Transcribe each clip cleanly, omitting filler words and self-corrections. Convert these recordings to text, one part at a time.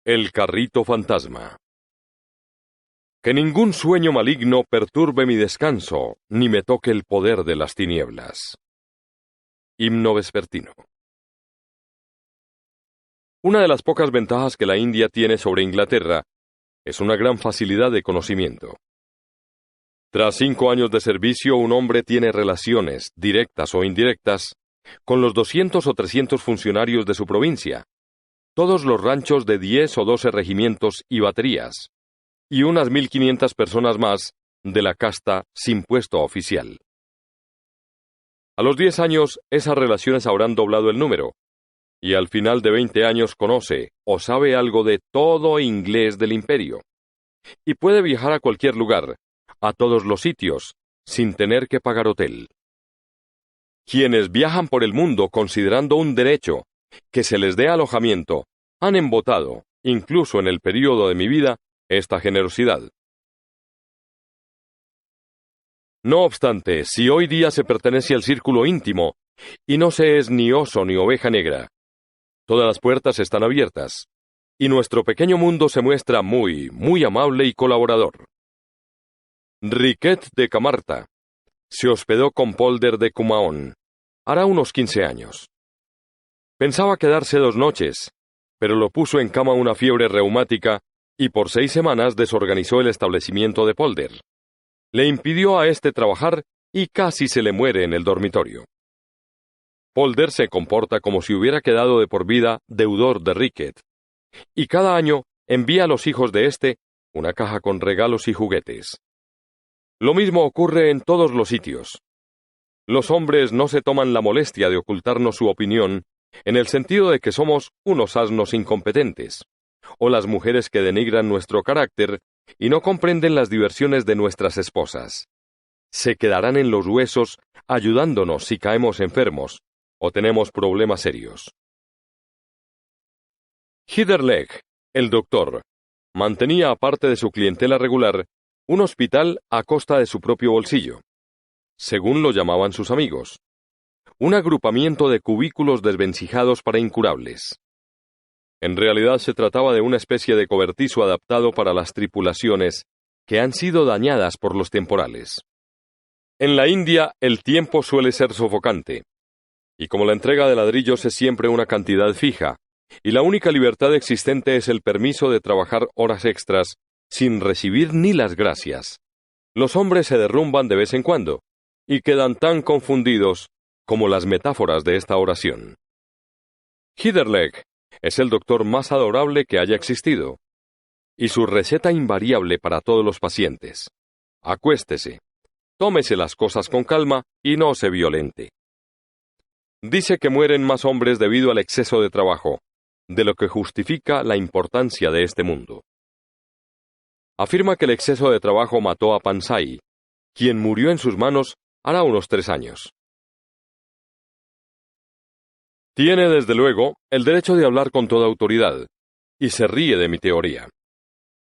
El carrito fantasma. Que ningún sueño maligno perturbe mi descanso, ni me toque el poder de las tinieblas. Himno vespertino. Una de las pocas ventajas que la India tiene sobre Inglaterra es una gran facilidad de conocimiento. Tras 5 años de servicio, un hombre tiene relaciones, directas o indirectas, con los 200 o 300 funcionarios de su provincia, todos los ranchos de 10 o 12 regimientos y baterías, y unas 1.500 personas más de la casta sin puesto oficial. A los 10 años, esas relaciones habrán doblado el número, y al final de 20 años conoce o sabe algo de todo inglés del imperio, y puede viajar a cualquier lugar, a todos los sitios, sin tener que pagar hotel. Quienes viajan por el mundo considerando un derecho que se les dé alojamiento, han embotado, incluso en el período de mi vida, esta generosidad. No obstante, si hoy día se pertenece al círculo íntimo, y no se es ni oso ni oveja negra, todas las puertas están abiertas, y nuestro pequeño mundo se muestra muy, muy amable y colaborador. Riquet de Camarta se hospedó con Polder de Kumaon, hará unos 15 años. Pensaba quedarse 2 noches, pero lo puso en cama una fiebre reumática y por 6 semanas desorganizó el establecimiento de Polder. Le impidió a éste trabajar y casi se le muere en el dormitorio. Polder se comporta como si hubiera quedado de por vida deudor de Riquet, y cada año envía a los hijos de éste una caja con regalos y juguetes. Lo mismo ocurre en todos los sitios. Los hombres no se toman la molestia de ocultarnos su opinión en el sentido de que somos unos asnos incompetentes, o las mujeres que denigran nuestro carácter y no comprenden las diversiones de nuestras esposas. Se quedarán en los huesos ayudándonos si caemos enfermos o tenemos problemas serios. Heatherlegh, el doctor, mantenía aparte de su clientela regular un hospital a costa de su propio bolsillo, según lo llamaban sus amigos, un agrupamiento de cubículos desvencijados para incurables. En realidad se trataba de una especie de cobertizo adaptado para las tripulaciones que han sido dañadas por los temporales. En la India el tiempo suele ser sofocante, y como la entrega de ladrillos es siempre una cantidad fija, y la única libertad existente es el permiso de trabajar horas extras sin recibir ni las gracias, los hombres se derrumban de vez en cuando, y quedan tan confundidos como las metáforas de esta oración. Heatherlegh es el doctor más adorable que haya existido, y su receta invariable para todos los pacientes: acuéstese, tómese las cosas con calma y no se violente. Dice que mueren más hombres debido al exceso de trabajo, de lo que justifica la importancia de este mundo. Afirma que el exceso de trabajo mató a Pansai, quien murió en sus manos hará unos 3 años. Tiene, desde luego, el derecho de hablar con toda autoridad, y se ríe de mi teoría,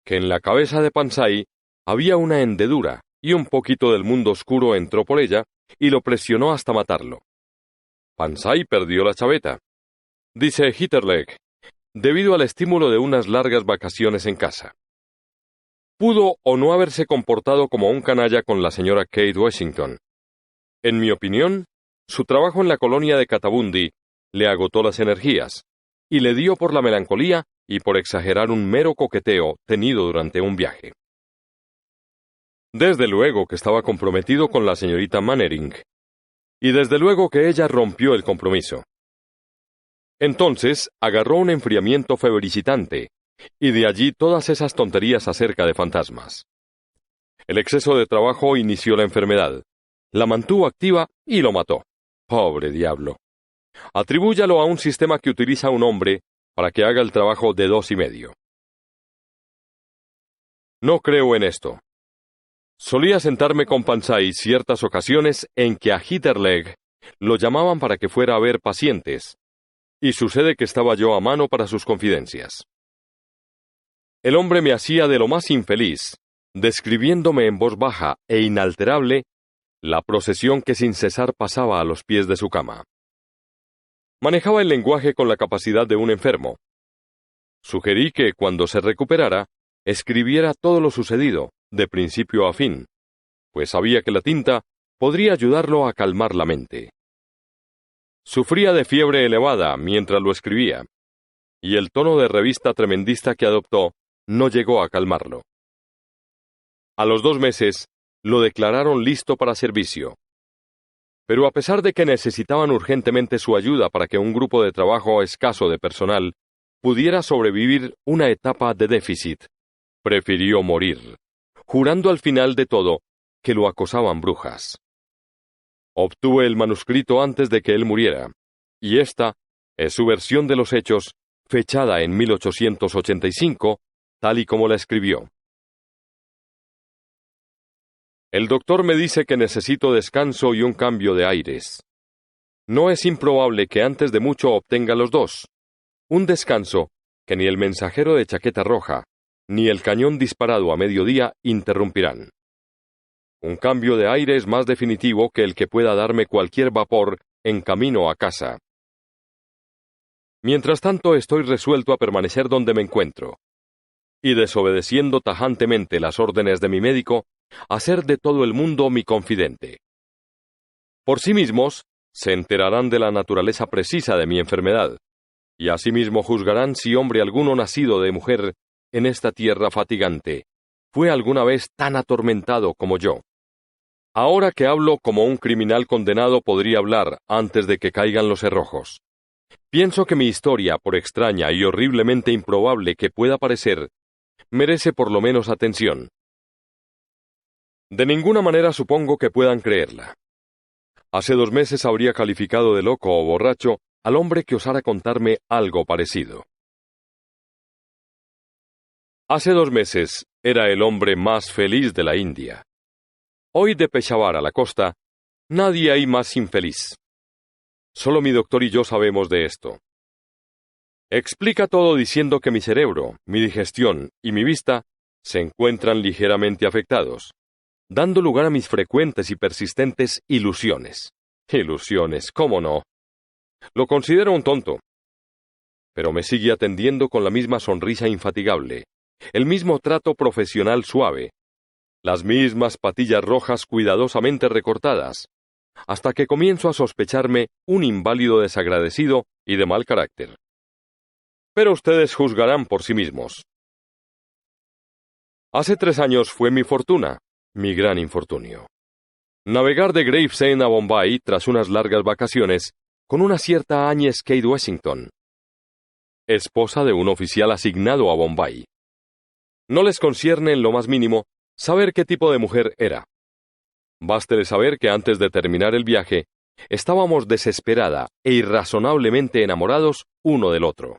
que en la cabeza de Pansai había una hendedura, y un poquito del mundo oscuro entró por ella, y lo presionó hasta matarlo. Pansai perdió la chaveta, dice Heatherlegh, debido al estímulo de unas largas vacaciones en casa. Pudo o no haberse comportado como un canalla con la señora Kate Washington. En mi opinión, su trabajo en la colonia de Katabundi le agotó las energías, y le dio por la melancolía y por exagerar un mero coqueteo tenido durante un viaje. Desde luego que estaba comprometido con la señorita Mannering, y desde luego que ella rompió el compromiso. Entonces agarró un enfriamiento febricitante, y de allí todas esas tonterías acerca de fantasmas. El exceso de trabajo inició la enfermedad, la mantuvo activa y lo mató. ¡Pobre diablo! Atribúyalo a un sistema que utiliza un hombre para que haga el trabajo de 2 y medio. No creo en esto. Solía sentarme con Pansai ciertas ocasiones en que a Heatherlegh lo llamaban para que fuera a ver pacientes, y sucede que estaba yo a mano para sus confidencias. El hombre me hacía de lo más infeliz, describiéndome en voz baja e inalterable la procesión que sin cesar pasaba a los pies de su cama. Manejaba el lenguaje con la capacidad de un enfermo, Sugerí que, cuando se recuperara, escribiera todo lo sucedido, de principio a fin, pues sabía que la tinta podría ayudarlo a calmar la mente. Sufría de fiebre elevada mientras lo escribía, y el tono de revista tremendista que adoptó no llegó a calmarlo. A los 2 meses, lo declararon listo para servicio. Pero a pesar de que necesitaban urgentemente su ayuda para que un grupo de trabajo escaso de personal pudiera sobrevivir una etapa de déficit, prefirió morir, jurando al final de todo que lo acosaban brujas. Obtuve el manuscrito antes de que él muriera, y esta es su versión de los hechos, fechada en 1885, tal y como la escribió. El doctor me dice que necesito descanso y un cambio de aires. No es improbable que antes de mucho obtenga los dos. Un descanso que ni el mensajero de chaqueta roja, ni el cañón disparado a mediodía interrumpirán. Un cambio de aires más definitivo que el que pueda darme cualquier vapor en camino a casa. Mientras tanto, estoy resuelto a permanecer donde me encuentro, y desobedeciendo tajantemente las órdenes de mi médico, hacer de todo el mundo mi confidente. Por sí mismos, se enterarán de la naturaleza precisa de mi enfermedad, y asimismo juzgarán si hombre alguno nacido de mujer en esta tierra fatigante fue alguna vez tan atormentado como yo. Ahora que hablo como un criminal condenado podría hablar antes de que caigan los cerrojos. Pienso que mi historia, por extraña y horriblemente improbable que pueda parecer, merece por lo menos atención. De ninguna manera supongo que puedan creerla. Hace 2 meses habría calificado de loco o borracho al hombre que osara contarme algo parecido. Hace 2 meses era el hombre más feliz de la India. Hoy, de Peshawar a la costa, nadie hay más infeliz. Solo mi doctor y yo sabemos de esto. Explica todo diciendo que mi cerebro, mi digestión y mi vista se encuentran ligeramente afectados, dando lugar a mis frecuentes y persistentes ilusiones. Ilusiones, ¿cómo no? Lo considero un tonto. Pero me sigue atendiendo con la misma sonrisa infatigable, el mismo trato profesional suave, las mismas patillas rojas cuidadosamente recortadas, hasta que comienzo a sospecharme un inválido desagradecido y de mal carácter. Pero ustedes juzgarán por sí mismos. Hace 3 años fue mi fortuna, mi gran infortunio. Navegar de Gravesend a Bombay tras unas largas vacaciones con una cierta Agnes Kate Washington, esposa de un oficial asignado a Bombay. No les concierne en lo más mínimo saber qué tipo de mujer era. Bástele saber que antes de terminar el viaje, estábamos desesperada e irrazonablemente enamorados uno del otro.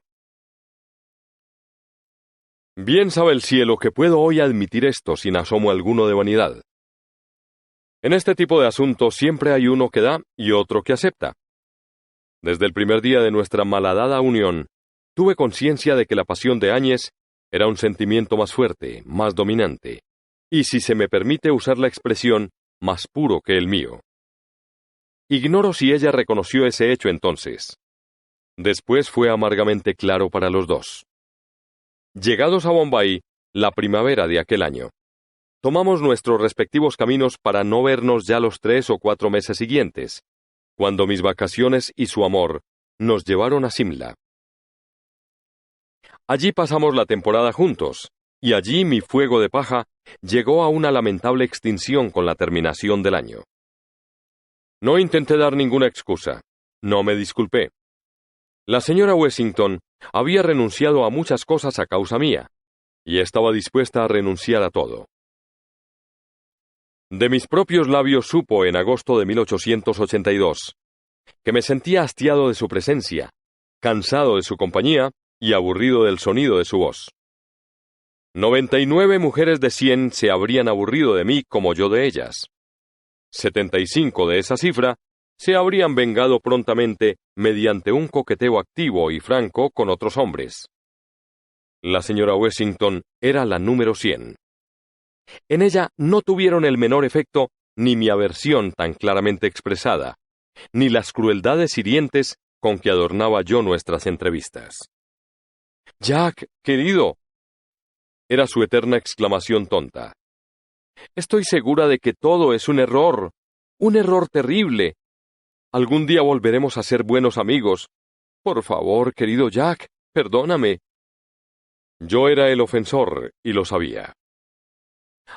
Bien sabe el cielo que puedo hoy admitir esto sin asomo alguno de vanidad. En este tipo de asuntos siempre hay uno que da y otro que acepta. Desde el primer día de nuestra malhadada unión, tuve conciencia de que la pasión de Áñez era un sentimiento más fuerte, más dominante, y si se me permite usar la expresión, más puro que el mío. Ignoro si ella reconoció ese hecho entonces. Después fue amargamente claro para los dos. Llegados a Bombay, la primavera de aquel año, tomamos nuestros respectivos caminos para no vernos ya los 3 o 4 meses siguientes, cuando mis vacaciones y su amor nos llevaron a Simla. Allí pasamos la temporada juntos, y allí mi fuego de paja llegó a una lamentable extinción con la terminación del año. No intenté dar ninguna excusa, no me disculpé. La señora Washington había renunciado a muchas cosas a causa mía, y estaba dispuesta a renunciar a todo. De mis propios labios supo en agosto de 1882 que me sentía hastiado de su presencia, cansado de su compañía y aburrido del sonido de su voz. 99 mujeres de 100 se habrían aburrido de mí como yo de ellas. 75 de esa cifra se habrían vengado prontamente mediante un coqueteo activo y franco con otros hombres. La señora Washington era la número 100. En ella no tuvieron el menor efecto ni mi aversión tan claramente expresada, ni las crueldades hirientes con que adornaba yo nuestras entrevistas. Jack, querido. Era su eterna exclamación tonta. Estoy segura de que todo es un error terrible. Algún día volveremos a ser buenos amigos. Por favor, querido Jack, perdóname. Yo era el ofensor, y lo sabía.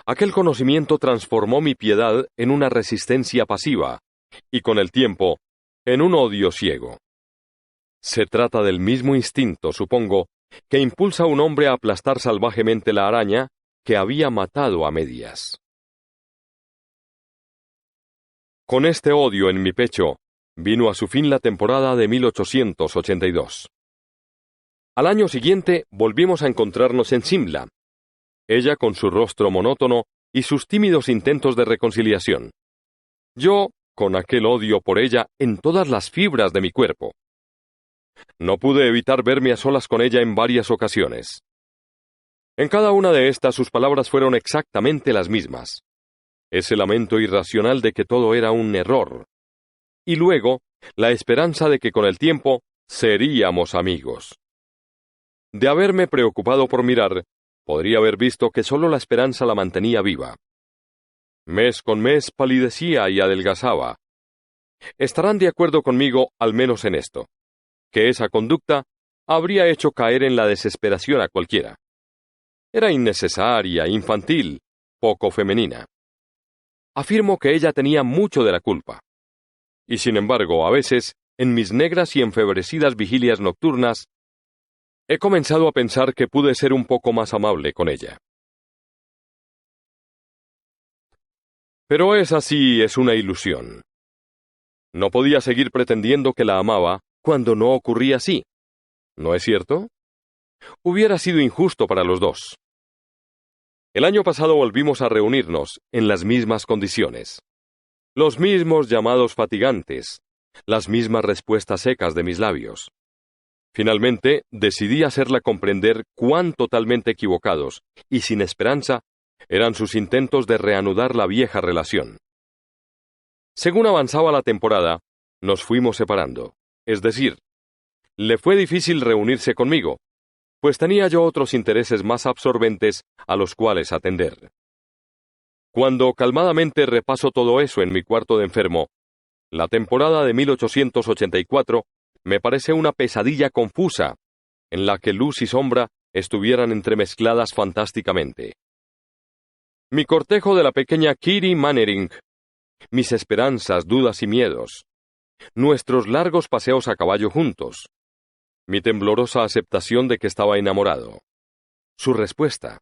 Aquel conocimiento transformó mi piedad en una resistencia pasiva, y con el tiempo, en un odio ciego. Se trata del mismo instinto, supongo, que impulsa a un hombre a aplastar salvajemente la araña que había matado a medias. Con este odio en mi pecho, vino a su fin la temporada de 1882. Al año siguiente volvimos a encontrarnos en Simla, ella con su rostro monótono y sus tímidos intentos de reconciliación. Yo, con aquel odio por ella en todas las fibras de mi cuerpo. No pude evitar verme a solas con ella en varias ocasiones. En cada una de estas sus palabras fueron exactamente las mismas. Ese lamento irracional de que todo era un error. Y luego, la esperanza de que con el tiempo seríamos amigos. De haberme preocupado por mirar, podría haber visto que solo la esperanza la mantenía viva. Mes con mes palidecía y adelgazaba. Estarán de acuerdo conmigo al menos en esto, que esa conducta habría hecho caer en la desesperación a cualquiera. Era innecesaria, infantil, poco femenina. Afirmo que ella tenía mucho de la culpa. Y sin embargo, a veces, en mis negras y enfebrecidas vigilias nocturnas, he comenzado a pensar que pude ser un poco más amable con ella. Pero esa sí es una ilusión. No podía seguir pretendiendo que la amaba cuando no ocurría así. ¿No es cierto? Hubiera sido injusto para los dos. El año pasado volvimos a reunirnos en las mismas condiciones. Los mismos llamados fatigantes, las mismas respuestas secas de mis labios. Finalmente, decidí hacerla comprender cuán totalmente equivocados y sin esperanza eran sus intentos de reanudar la vieja relación. Según avanzaba la temporada, nos fuimos separando. Es decir, le fue difícil reunirse conmigo, pues tenía yo otros intereses más absorbentes a los cuales atender. Cuando calmadamente repaso todo eso en mi cuarto de enfermo, la temporada de 1884 me parece una pesadilla confusa, en la que luz y sombra estuvieran entremezcladas fantásticamente. Mi cortejo de la pequeña Kitty Mannering, mis esperanzas, dudas y miedos, nuestros largos paseos a caballo juntos, mi temblorosa aceptación de que estaba enamorado, su respuesta.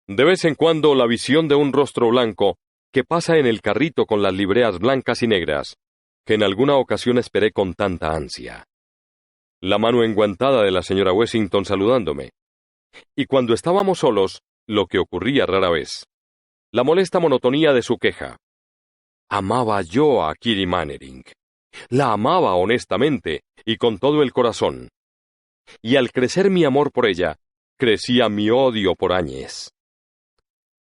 De vez en cuando la visión de un rostro blanco que pasa en el carrito con las libreas blancas y negras, que en alguna ocasión esperé con tanta ansia. La mano enguantada de la señora Wessington saludándome. Y cuando estábamos solos, lo que ocurría rara vez, la molesta monotonía de su queja. Amaba yo a Kitty Mannering. La amaba honestamente y con todo el corazón. Y al crecer mi amor por ella, crecía mi odio por Áñez.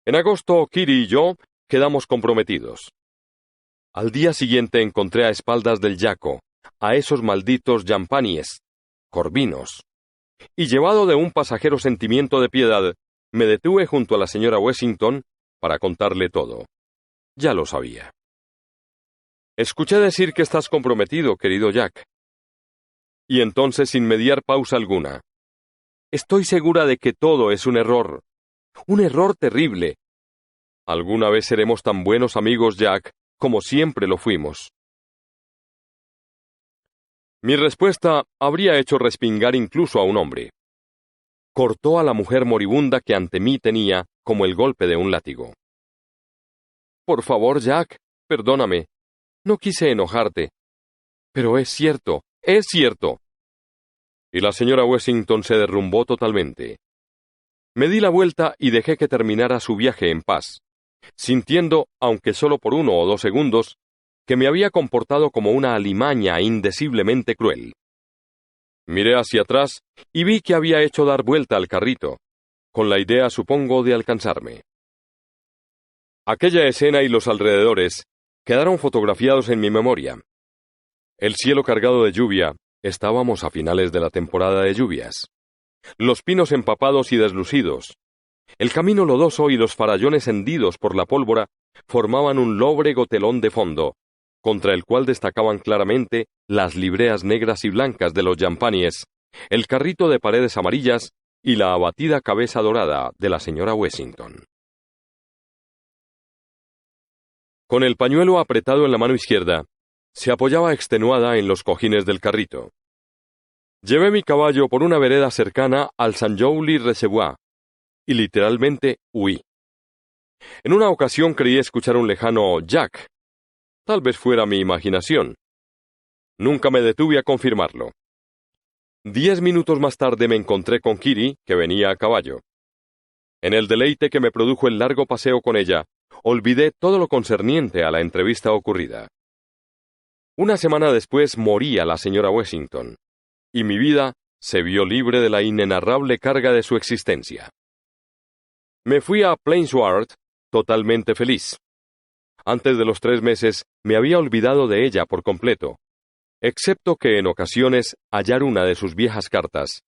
En agosto, Kitty y yo quedamos comprometidos. Al día siguiente encontré a espaldas del Yaco a esos malditos Yampanies, corvinos, y llevado de un pasajero sentimiento de piedad, me detuve junto a la señora Wessington para contarle todo. Ya lo sabía. Escuché decir que estás comprometido, querido Jack. Y entonces, sin mediar pausa alguna, estoy segura de que todo es un error terrible. Alguna vez seremos tan buenos amigos, Jack, como siempre lo fuimos. Mi respuesta habría hecho respingar incluso a un hombre. Cortó a la mujer moribunda que ante mí tenía como el golpe de un látigo. Por favor, Jack, perdóname. No quise enojarte. Pero es cierto, es cierto. Y la señora Wessington se derrumbó totalmente. Me di la vuelta y dejé que terminara su viaje en paz, sintiendo, aunque solo por 1 o 2 segundos, que me había comportado como una alimaña indeciblemente cruel. Miré hacia atrás y vi que había hecho dar vuelta al carrito, con la idea, supongo, de alcanzarme. Aquella escena y los alrededores quedaron fotografiados en mi memoria. El cielo cargado de lluvia, Estábamos a finales de la temporada de lluvias. Los pinos empapados y deslucidos, el camino lodoso y los farallones hendidos por la pólvora formaban un lóbrego telón de fondo, contra el cual destacaban claramente las libreas negras y blancas de los Yampanies, el carrito de paredes amarillas y la abatida cabeza dorada de la señora Wessington. Con el pañuelo apretado en la mano izquierda, se apoyaba extenuada en los cojines del carrito. Llevé mi caballo por una vereda cercana al Saint-Joly-Reservoir, y literalmente huí. En una ocasión creí escuchar un lejano Jack. Tal vez fuera mi imaginación. Nunca me detuve a confirmarlo. 10 minutos más tarde me encontré con Kitty, que venía a caballo. En el deleite que me produjo el largo paseo con ella, olvidé todo lo concerniente a la entrevista ocurrida. Una semana después moría la señora Wessington, y mi vida se vio libre de la inenarrable carga de su existencia. Me fui a Plainsward totalmente feliz. Antes de los 3 meses me había olvidado de ella por completo, excepto que en ocasiones hallar una de sus viejas cartas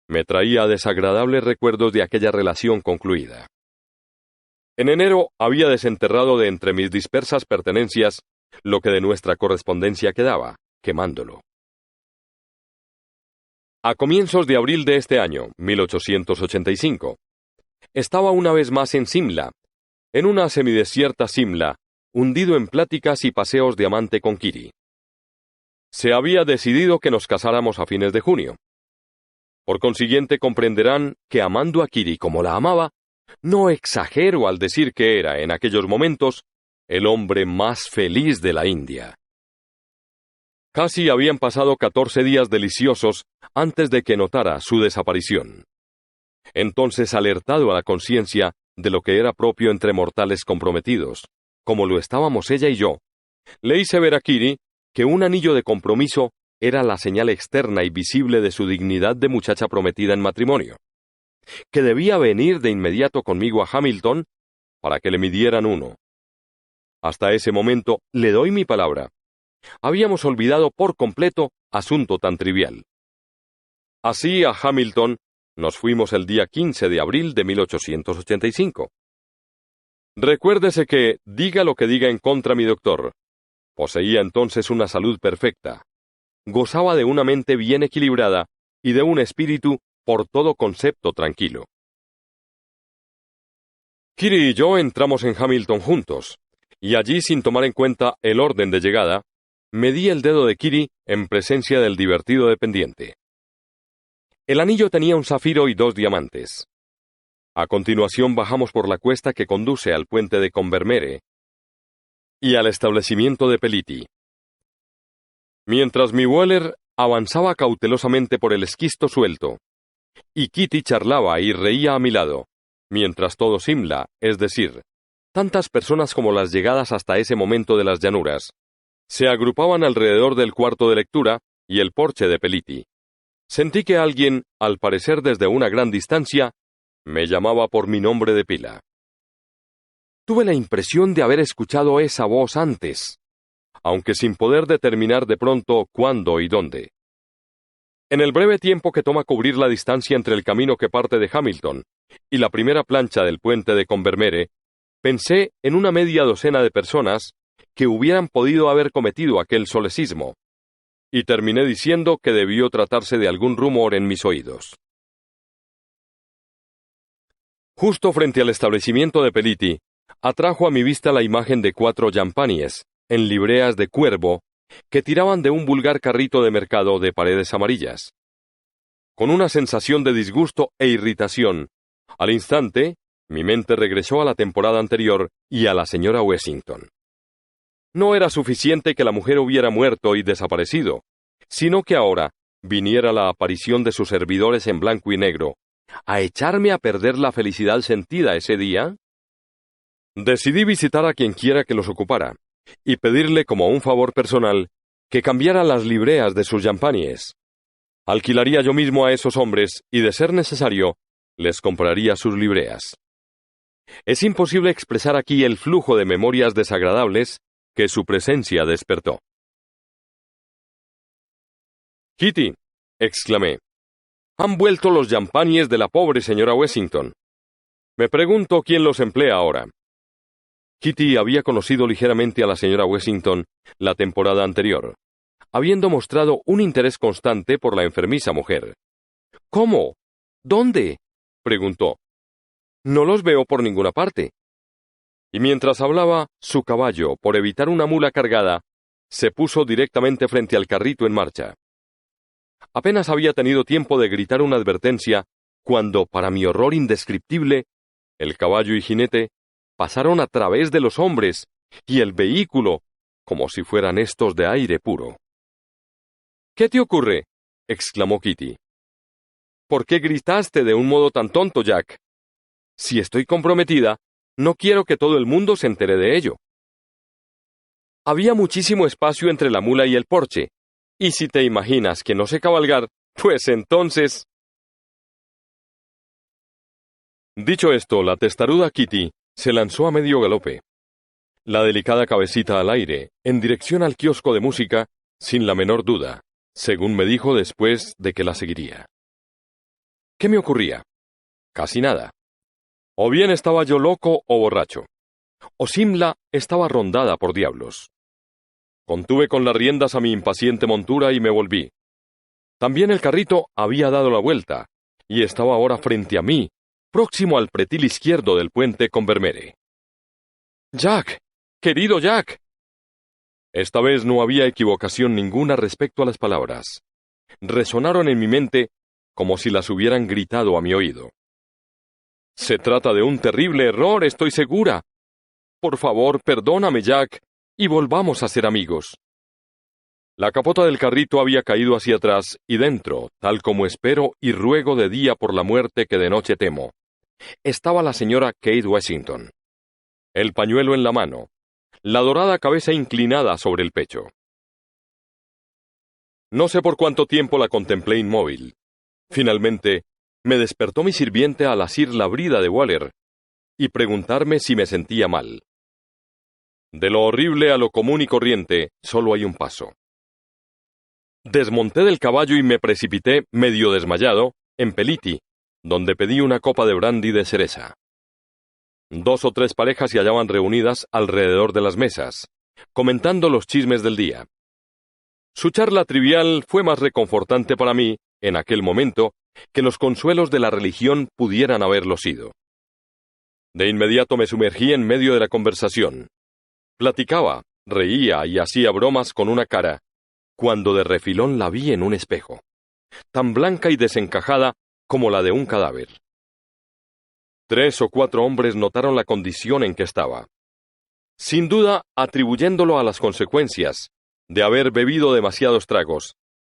me traía desagradables recuerdos de aquella relación concluida. En enero había desenterrado de entre mis dispersas pertenencias lo que de nuestra correspondencia quedaba, quemándolo. A comienzos de abril de este año, 1885, estaba una vez más en Simla, en una semidesierta Simla, hundido en pláticas y paseos de amante con Kitty. Se había decidido que nos casáramos a fines de junio. Por consiguiente comprenderán que amando a Kitty como la amaba, no exagero al decir que era, en aquellos momentos, el hombre más feliz de la India. Casi habían pasado 14 días deliciosos antes de que notara su desaparición. Entonces, alertado a la conciencia de lo que era propio entre mortales comprometidos, como lo estábamos ella y yo, le hice ver a Kitty que un anillo de compromiso era la señal externa y visible de su dignidad de muchacha prometida en matrimonio, que debía venir de inmediato conmigo a Hamilton para que le midieran uno. Hasta ese momento, le doy mi palabra, habíamos olvidado por completo asunto tan trivial. Así a Hamilton nos fuimos el día 15 de abril de 1885. Recuérdese que, diga lo que diga en contra mi doctor, poseía entonces una salud perfecta, gozaba de una mente bien equilibrada y de un espíritu por todo concepto tranquilo. Kitty y yo entramos en Hamilton juntos, y allí, sin tomar en cuenta el orden de llegada, medí el dedo de Kitty en presencia del divertido dependiente. El anillo tenía un zafiro y 2 diamantes. A continuación bajamos por la cuesta que conduce al puente de Combermere y al establecimiento de Peliti. Mientras mi Weller avanzaba cautelosamente por el esquisto suelto, y Kitty charlaba y reía a mi lado, mientras todo Simla, es decir, tantas personas como las llegadas hasta ese momento de las llanuras, se agrupaban alrededor del cuarto de lectura y el porche de Peliti. Sentí que alguien, al parecer desde una gran distancia, me llamaba por mi nombre de pila. Tuve la impresión de haber escuchado esa voz antes, aunque sin poder determinar de pronto cuándo y dónde. En el breve tiempo que toma cubrir la distancia entre el camino que parte de Hamilton y la primera plancha del puente de Combermere, pensé en una media docena de personas que hubieran podido haber cometido aquel solecismo, y terminé diciendo que debió tratarse de algún rumor en mis oídos. Justo frente al establecimiento de Peliti, atrajo a mi vista la imagen de 4 Yampanies, en libreas de cuervo, que tiraban de un vulgar carrito de mercado de paredes amarillas. Con una sensación de disgusto e irritación, al instante, mi mente regresó a la temporada anterior y a la señora Wessington. No era suficiente que la mujer hubiera muerto y desaparecido, sino que ahora viniera la aparición de sus servidores en blanco y negro, a echarme a perder la felicidad sentida ese día. Decidí visitar a quien quiera que los ocupara, y pedirle como un favor personal que cambiara las libreas de sus Yampanies. Alquilaría yo mismo a esos hombres y, de ser necesario, les compraría sus libreas. Es imposible expresar aquí el flujo de memorias desagradables que su presencia despertó. Kitty, exclamé, han vuelto los champagnes de la pobre señora Wessington. Me pregunto quién los emplea ahora. Kitty había conocido ligeramente a la señora Wessington la temporada anterior, habiendo mostrado un interés constante por la enfermiza mujer. ¿Cómo? ¿Dónde? Preguntó. No los veo por ninguna parte. Y mientras hablaba, su caballo, por evitar una mula cargada, se puso directamente frente al carrito en marcha. Apenas había tenido tiempo de gritar una advertencia, cuando, para mi horror indescriptible, el caballo y jinete pasaron a través de los hombres, y el vehículo, como si fueran estos de aire puro. —¿Qué te ocurre? —exclamó Kitty. —¿Por qué gritaste de un modo tan tonto, Jack? Si estoy comprometida, no quiero que todo el mundo se entere de ello. Había muchísimo espacio entre la mula y el porche, y si te imaginas que no sé cabalgar, pues entonces... Dicho esto, la testaruda Kitty se lanzó a medio galope, la delicada cabecita al aire, en dirección al kiosco de música, sin la menor duda, según me dijo después de que la seguiría. ¿Qué me ocurría? Casi nada. O bien estaba yo loco o borracho, o Simla estaba rondada por diablos. Contuve con las riendas a mi impaciente montura y me volví. También el carrito había dado la vuelta, y estaba ahora frente a mí, próximo al pretil izquierdo del puente Combermere. ¡Jack! ¡Querido Jack! Esta vez no había equivocación ninguna respecto a las palabras. Resonaron en mi mente como si las hubieran gritado a mi oído. Se trata de un terrible error, estoy segura. Por favor, perdóname, Jack, y volvamos a ser amigos. La capota del carrito había caído hacia atrás, y dentro, tal como espero y ruego de día por la muerte que de noche temo, estaba la señora Kate Wessington. El pañuelo en la mano, la dorada cabeza inclinada sobre el pecho. No sé por cuánto tiempo la contemplé inmóvil. Finalmente, me despertó mi sirviente al asir la brida de Waller y preguntarme si me sentía mal. De lo horrible a lo común y corriente, solo hay un paso. Desmonté del caballo y me precipité, medio desmayado, en Peliti, donde pedí una copa de brandy de cereza. 2 o 3 parejas se hallaban reunidas alrededor de las mesas, comentando los chismes del día. Su charla trivial fue más reconfortante para mí, en aquel momento, que los consuelos de la religión pudieran haberlo sido. De inmediato me sumergí en medio de la conversación. Platicaba, reía y hacía bromas con una cara, cuando de refilón la vi en un espejo, tan blanca y desencajada como la de un cadáver. 3 o 4 hombres notaron la condición en que estaba, sin duda atribuyéndolo a las consecuencias de haber bebido demasiados tragos.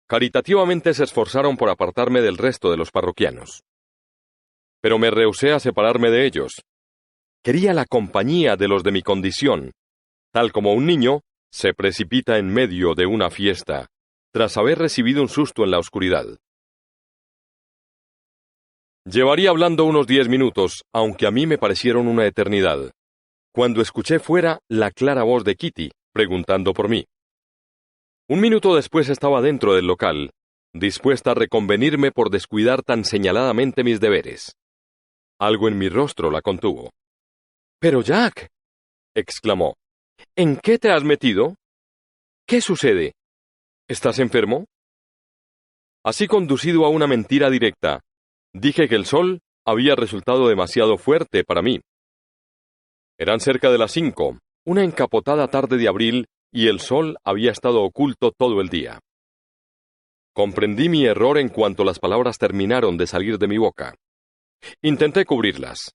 Caritativamente se esforzaron por apartarme del resto de los parroquianos. Pero me rehusé a separarme de ellos. Quería la compañía de los de mi condición, tal como un niño se precipita en medio de una fiesta, tras haber recibido un susto en la oscuridad. Llevaría hablando unos 10 minutos, aunque a mí me parecieron una eternidad, cuando escuché fuera la clara voz de Kitty, preguntando por mí. 1 minuto después estaba dentro del local, dispuesta a reconvenirme por descuidar tan señaladamente mis deberes. Algo en mi rostro la contuvo. —¡Pero Jack! —exclamó—, ¿en qué te has metido? ¿Qué sucede? ¿Estás enfermo? Así, conducido a una mentira directa, dije que el sol había resultado demasiado fuerte para mí. Eran cerca de las 5, una encapotada tarde de abril, y el sol había estado oculto todo el día. Comprendí mi error en cuanto las palabras terminaron de salir de mi boca. Intenté cubrirlas.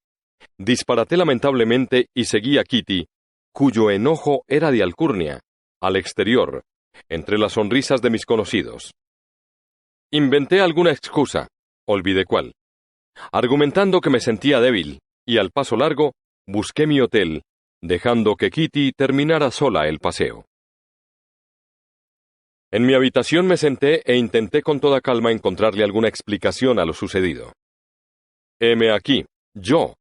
Disparaté lamentablemente y seguí a Kitty, cuyo enojo era de alcurnia, al exterior, entre las sonrisas de mis conocidos. Inventé alguna excusa, olvidé cuál, argumentando que me sentía débil, y al paso largo busqué mi hotel, dejando que Kitty terminara sola el paseo. En mi habitación me senté e intenté con toda calma encontrarle alguna explicación a lo sucedido. Heme aquí, yo,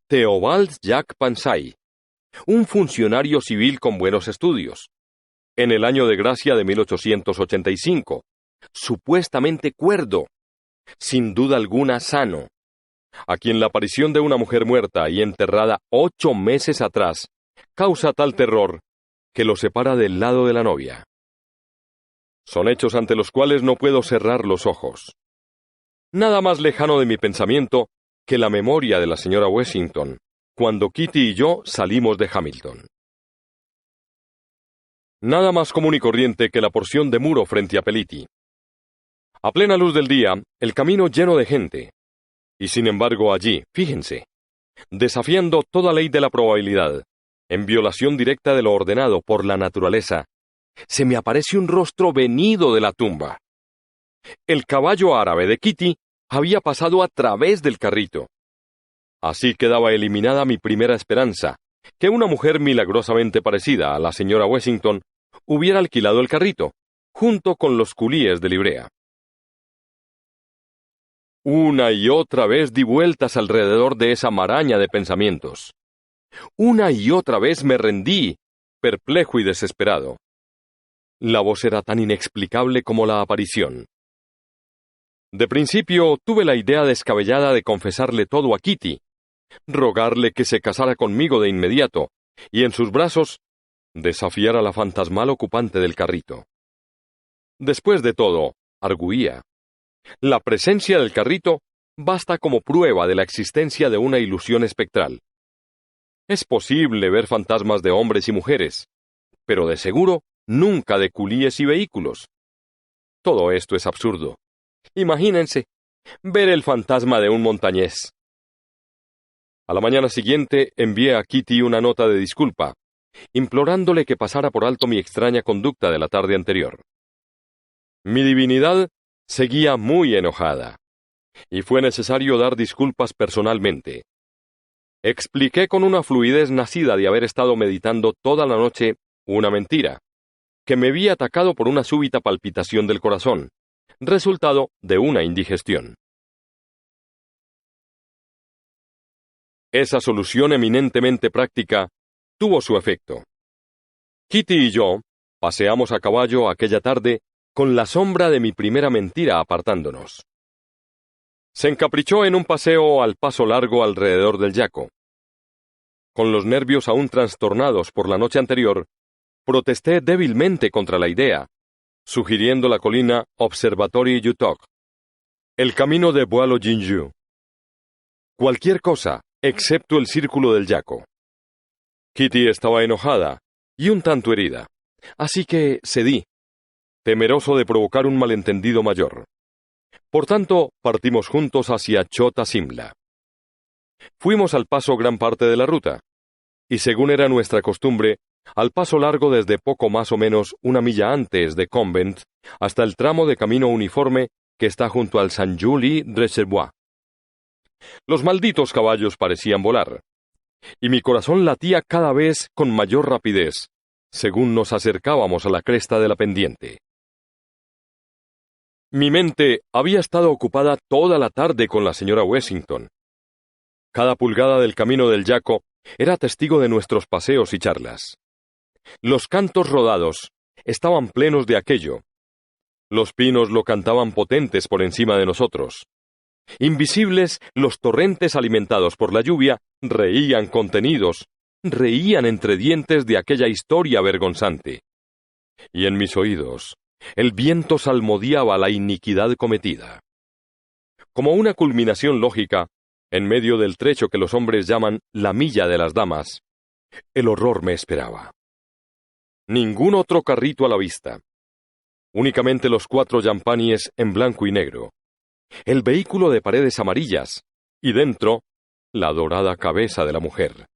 Theobald Jack Pansay, un funcionario civil con buenos estudios, en el año de gracia de 1885, supuestamente cuerdo, sin duda alguna sano, a quien la aparición de una mujer muerta y enterrada 8 meses atrás causa tal terror que lo separa del lado de la novia. Son hechos ante los cuales no puedo cerrar los ojos. Nada más lejano de mi pensamiento que la memoria de la señora Wessington, cuando Kitty y yo salimos de Hamilton. Nada más común y corriente que la porción de muro frente a Peliti. A plena luz del día, el camino lleno de gente. Y sin embargo allí, fíjense, desafiando toda ley de la probabilidad, en violación directa de lo ordenado por la naturaleza, se me aparece un rostro venido de la tumba. El caballo árabe de Kitty había pasado a través del carrito. Así quedaba eliminada mi primera esperanza, que una mujer milagrosamente parecida a la señora Wessington hubiera alquilado el carrito, junto con los culíes de librea. Una y otra vez di vueltas alrededor de esa maraña de pensamientos. Una y otra vez me rendí, perplejo y desesperado. La voz era tan inexplicable como la aparición. De principio tuve la idea descabellada de confesarle todo a Kitty, rogarle que se casara conmigo de inmediato, y en sus brazos desafiar a la fantasmal ocupante del carrito. Después de todo, arguía, la presencia del carrito basta como prueba de la existencia de una ilusión espectral. Es posible ver fantasmas de hombres y mujeres, pero de seguro nunca de culíes y vehículos. Todo esto es absurdo. Imagínense, ver el fantasma de un montañés. A la mañana siguiente envié a Kitty una nota de disculpa, implorándole que pasara por alto mi extraña conducta de la tarde anterior. Mi divinidad seguía muy enojada, y fue necesario dar disculpas personalmente. Expliqué con una fluidez nacida de haber estado meditando toda la noche una mentira, que me había atacado por una súbita palpitación del corazón, resultado de una indigestión. Esa solución eminentemente práctica tuvo su efecto. Kitty y yo paseamos a caballo aquella tarde con la sombra de mi primera mentira apartándonos. Se encaprichó en un paseo al paso largo alrededor del Yaco. Con los nervios aún trastornados por la noche anterior, protesté débilmente contra la idea, sugiriendo la colina Observatory Yutok, el camino de Bois-le-Jinju. Cualquier cosa, excepto el círculo del Yaco. Kitty estaba enojada y un tanto herida, así que cedí, temeroso de provocar un malentendido mayor. Por tanto, partimos juntos hacia Chota Simla. Fuimos al paso gran parte de la ruta, y según era nuestra costumbre, al paso largo desde poco más o menos 1 milla antes de Convent hasta el tramo de camino uniforme que está junto al Saint-Julie-Reservoir. Los malditos caballos parecían volar, y mi corazón latía cada vez con mayor rapidez, según nos acercábamos a la cresta de la pendiente. Mi mente había estado ocupada toda la tarde con la señora Wessington. Cada pulgada del camino del Yaco era testigo de nuestros paseos y charlas. Los cantos rodados estaban plenos de aquello. Los pinos lo cantaban potentes por encima de nosotros. Invisibles, los torrentes alimentados por la lluvia reían contenidos, reían entre dientes de aquella historia vergonzante. Y en mis oídos, el viento salmodiaba la iniquidad cometida. Como una culminación lógica, en medio del trecho que los hombres llaman la milla de las damas, el horror me esperaba. Ningún otro carrito a la vista. Únicamente los 4 champagnes en blanco y negro. El vehículo de paredes amarillas, y dentro, la dorada cabeza de la mujer.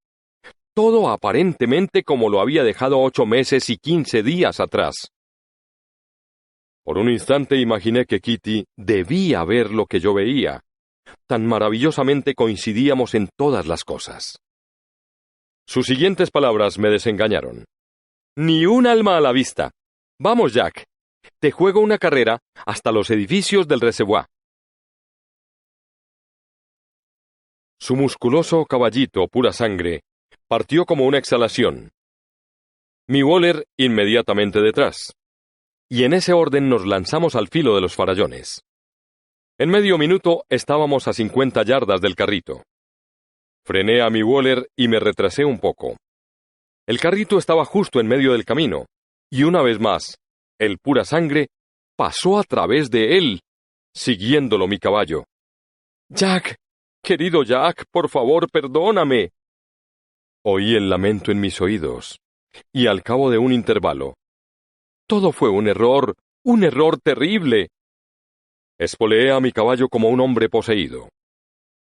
Todo aparentemente como lo había dejado 8 meses y 15 días atrás. Por un instante imaginé que Kitty debía ver lo que yo veía. Tan maravillosamente coincidíamos en todas las cosas. Sus siguientes palabras me desengañaron. Ni un alma a la vista. Vamos, Jack. Te juego una carrera hasta los edificios del Reservoir. Su musculoso caballito, pura sangre, partió como una exhalación. Mi Waller inmediatamente detrás. y en ese orden nos lanzamos al filo de los farallones. En medio minuto estábamos a 50 yardas del carrito. Frené a mi Waller y me retrasé un poco. El carrito estaba justo en medio del camino, y una vez más, el pura sangre pasó a través de él, siguiéndolo mi caballo. «Jack, querido Jack, por favor, perdóname». Oí el lamento en mis oídos, y al cabo de un intervalo, «Todo fue un error terrible». Espoleé a mi caballo como un hombre poseído.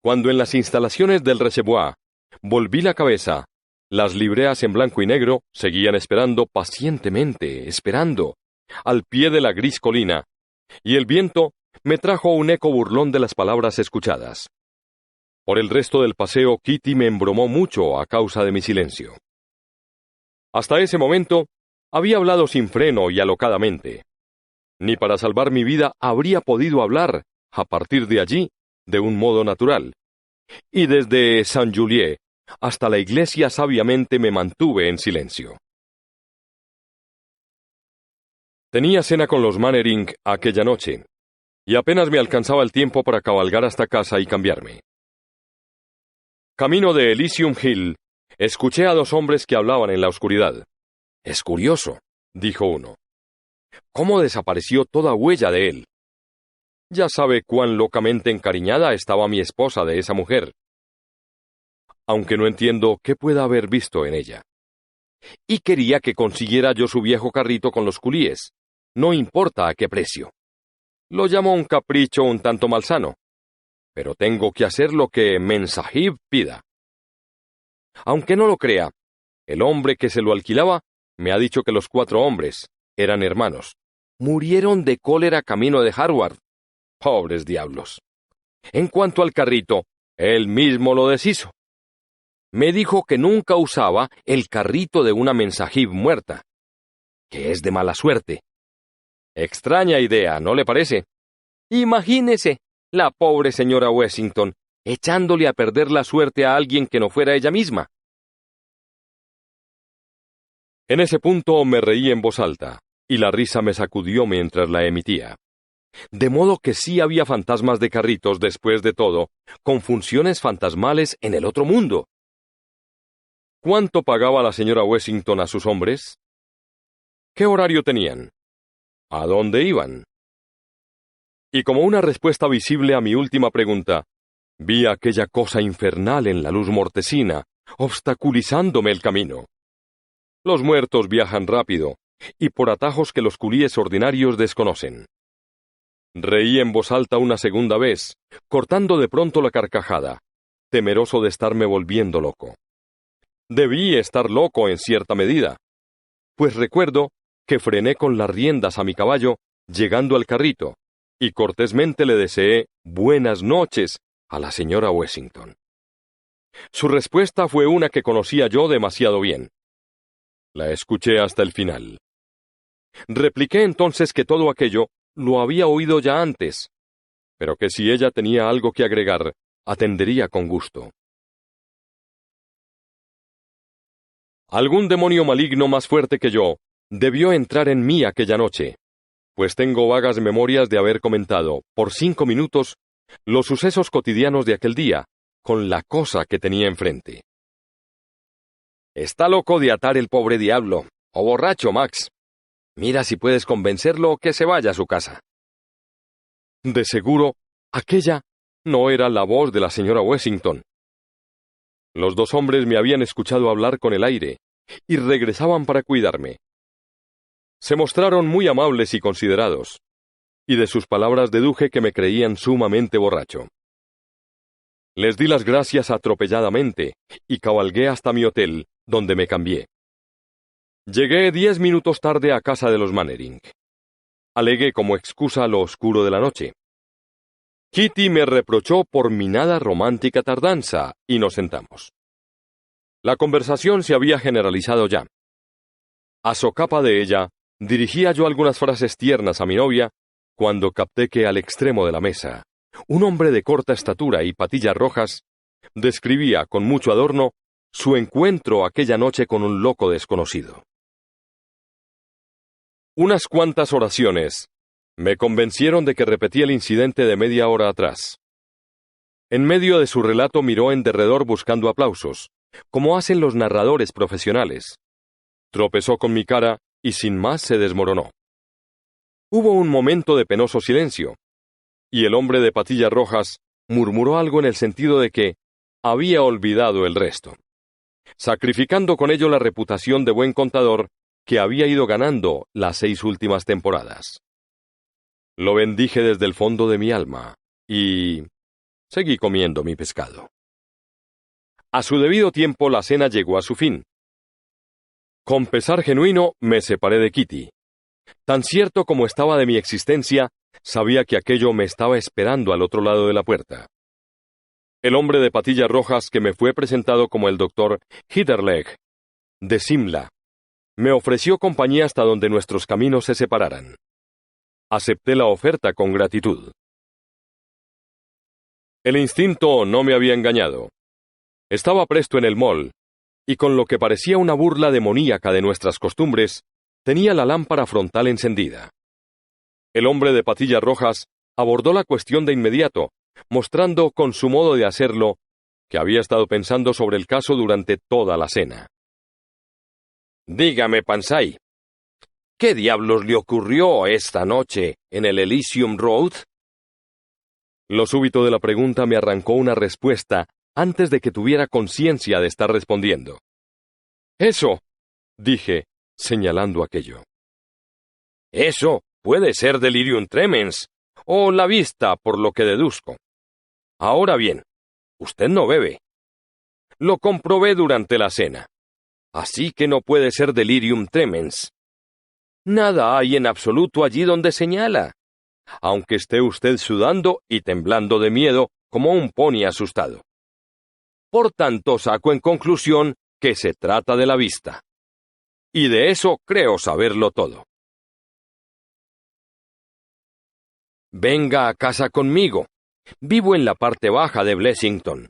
Cuando en las instalaciones del reservoir volví la cabeza, las libreas en blanco y negro seguían esperando pacientemente, esperando, al pie de la gris colina, y el viento me trajo un eco burlón de las palabras escuchadas. Por el resto del paseo, Kitty me embromó mucho a causa de mi silencio. Hasta ese momento, había hablado sin freno y alocadamente. Ni para salvar mi vida habría podido hablar, a partir de allí, de un modo natural. Y desde Saint-Julier hasta la iglesia sabiamente me mantuve en silencio. Tenía cena con los Mannering aquella noche, y apenas me alcanzaba el tiempo para cabalgar hasta casa y cambiarme. Camino de Elysium Hill, escuché a dos hombres que hablaban en la oscuridad. «Es curioso», dijo uno. «¿Cómo desapareció toda huella de él? Ya sabe cuán locamente encariñada estaba mi esposa de esa mujer, aunque no entiendo qué pueda haber visto en ella. Y quería que consiguiera yo su viejo carrito con los culíes, no importa a qué precio. Lo llamo un capricho un tanto malsano, pero tengo que hacer lo que Mensahib pida. Aunque no lo crea, el hombre que se lo alquilaba me ha dicho que los 4 hombres eran hermanos. Murieron de cólera camino de Harvard. Pobres diablos. En cuanto al carrito, él mismo lo deshizo. Me dijo que nunca usaba el carrito de una Mensahib muerta, que es de mala suerte. Extraña idea, ¿no le parece? Imagínese, la pobre señora Wessington, echándole a perder la suerte a alguien que no fuera ella misma. En ese punto me reí en voz alta, y la risa me sacudió mientras la emitía. De modo que sí había fantasmas de carritos, después de todo, con funciones fantasmales en el otro mundo. ¿Cuánto pagaba la señora Wessington a sus hombres? ¿Qué horario tenían? ¿A dónde iban? Y como una respuesta visible a mi última pregunta, vi aquella cosa infernal en la luz mortecina, obstaculizándome el camino. Los muertos viajan rápido, y por atajos que los culíes ordinarios desconocen. Reí en voz alta una segunda vez, cortando de pronto la carcajada, temeroso de estarme volviendo loco. Debí estar loco en cierta medida, pues recuerdo que frené con las riendas a mi caballo, llegando al carrito, y cortésmente le deseé buenas noches a la señora Wessington. Su respuesta fue una que conocía yo demasiado bien. La escuché hasta el final. Repliqué entonces que todo aquello lo había oído ya antes, pero que si ella tenía algo que agregar, atendería con gusto. Algún demonio maligno más fuerte que yo debió entrar en mí aquella noche, pues tengo vagas memorias de haber comentado, por 5 minutos, los sucesos cotidianos de aquel día, con la cosa que tenía enfrente. «Está loco de atar el pobre diablo, o borracho, Max. Mira si puedes convencerlo que se vaya a su casa». De seguro, aquella no era la voz de la señora Wessington. Los 2 hombres me habían escuchado hablar con el aire, y regresaban para cuidarme. Se mostraron muy amables y considerados, y de sus palabras deduje que me creían sumamente borracho. Les di las gracias atropelladamente, y cabalgué hasta mi hotel, donde me cambié. Llegué 10 minutos tarde a casa de los Mannering. Alegué como excusa lo oscuro de la noche. Kitty me reprochó por mi nada romántica tardanza, y nos sentamos. La conversación se había generalizado ya. A socapa de ella, dirigía yo algunas frases tiernas a mi novia, cuando capté que al extremo de la mesa, un hombre de corta estatura y patillas rojas, describía con mucho adorno su encuentro aquella noche con un loco desconocido. Unas cuantas oraciones me convencieron de que repetía el incidente de media hora atrás. En medio de su relato miró en derredor buscando aplausos, como hacen los narradores profesionales. Tropezó con mi cara y sin más se desmoronó. Hubo un momento de penoso silencio, y el hombre de patillas rojas murmuró algo en el sentido de que había olvidado el resto, sacrificando con ello la reputación de buen contador que había ido ganando las 6 últimas temporadas. Lo bendije desde el fondo de mi alma, y seguí comiendo mi pescado. A su debido tiempo la cena llegó a su fin. Con pesar genuino me separé de Kitty. Tan cierto como estaba de mi existencia, sabía que aquello me estaba esperando al otro lado de la puerta. El hombre de patillas rojas que me fue presentado como el doctor Hitterleg, de Simla, me ofreció compañía hasta donde nuestros caminos se separaran. Acepté la oferta con gratitud. El instinto no me había engañado. Estaba presto en el mall, y con lo que parecía una burla demoníaca de nuestras costumbres, tenía la lámpara frontal encendida. El hombre de patillas rojas abordó la cuestión de inmediato, mostrando con su modo de hacerlo que había estado pensando sobre el caso durante toda la cena. Dígame, Pansay, ¿qué diablos le ocurrió esta noche en el Elysium Road? Lo súbito de la pregunta me arrancó una respuesta antes de que tuviera conciencia de estar respondiendo. Eso, dije, señalando aquello. Eso puede ser delirium tremens, o la vista, por lo que deduzco. Ahora bien, usted no bebe. Lo comprobé durante la cena. Así que no puede ser delirium tremens. Nada hay en absoluto allí donde señala, aunque esté usted sudando y temblando de miedo como un pony asustado. Por tanto, saco en conclusión que se trata de la vista. Y de eso creo saberlo todo. Venga a casa conmigo. Vivo en la parte baja de Blessington.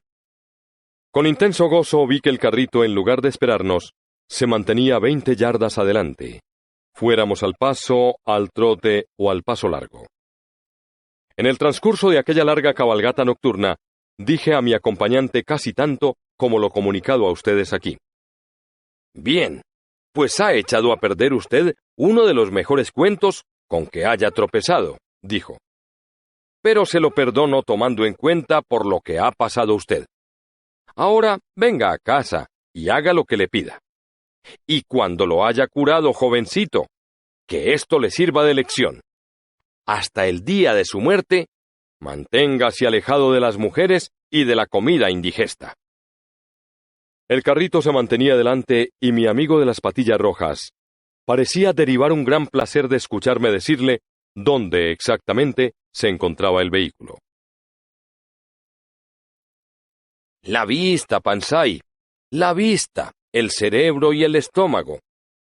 Con intenso gozo vi que el carrito, en lugar de esperarnos, se mantenía 20 yardas adelante, fuéramos al paso, al trote o al paso largo. En el transcurso de aquella larga cabalgata nocturna, dije a mi acompañante casi tanto como lo comunicado a ustedes aquí. Bien, pues ha echado a perder usted uno de los mejores cuentos con que haya tropezado, dijo. Pero se lo perdono tomando en cuenta por lo que ha pasado usted. Ahora venga a casa y haga lo que le pida. Y cuando lo haya curado, jovencito, que esto le sirva de lección. Hasta el día de su muerte, manténgase alejado de las mujeres y de la comida indigesta. El carrito se mantenía delante y mi amigo de las patillas rojas parecía derivar un gran placer de escucharme decirle dónde exactamente se encontraba el vehículo. La vista, Pansay, la vista, el cerebro y el estómago.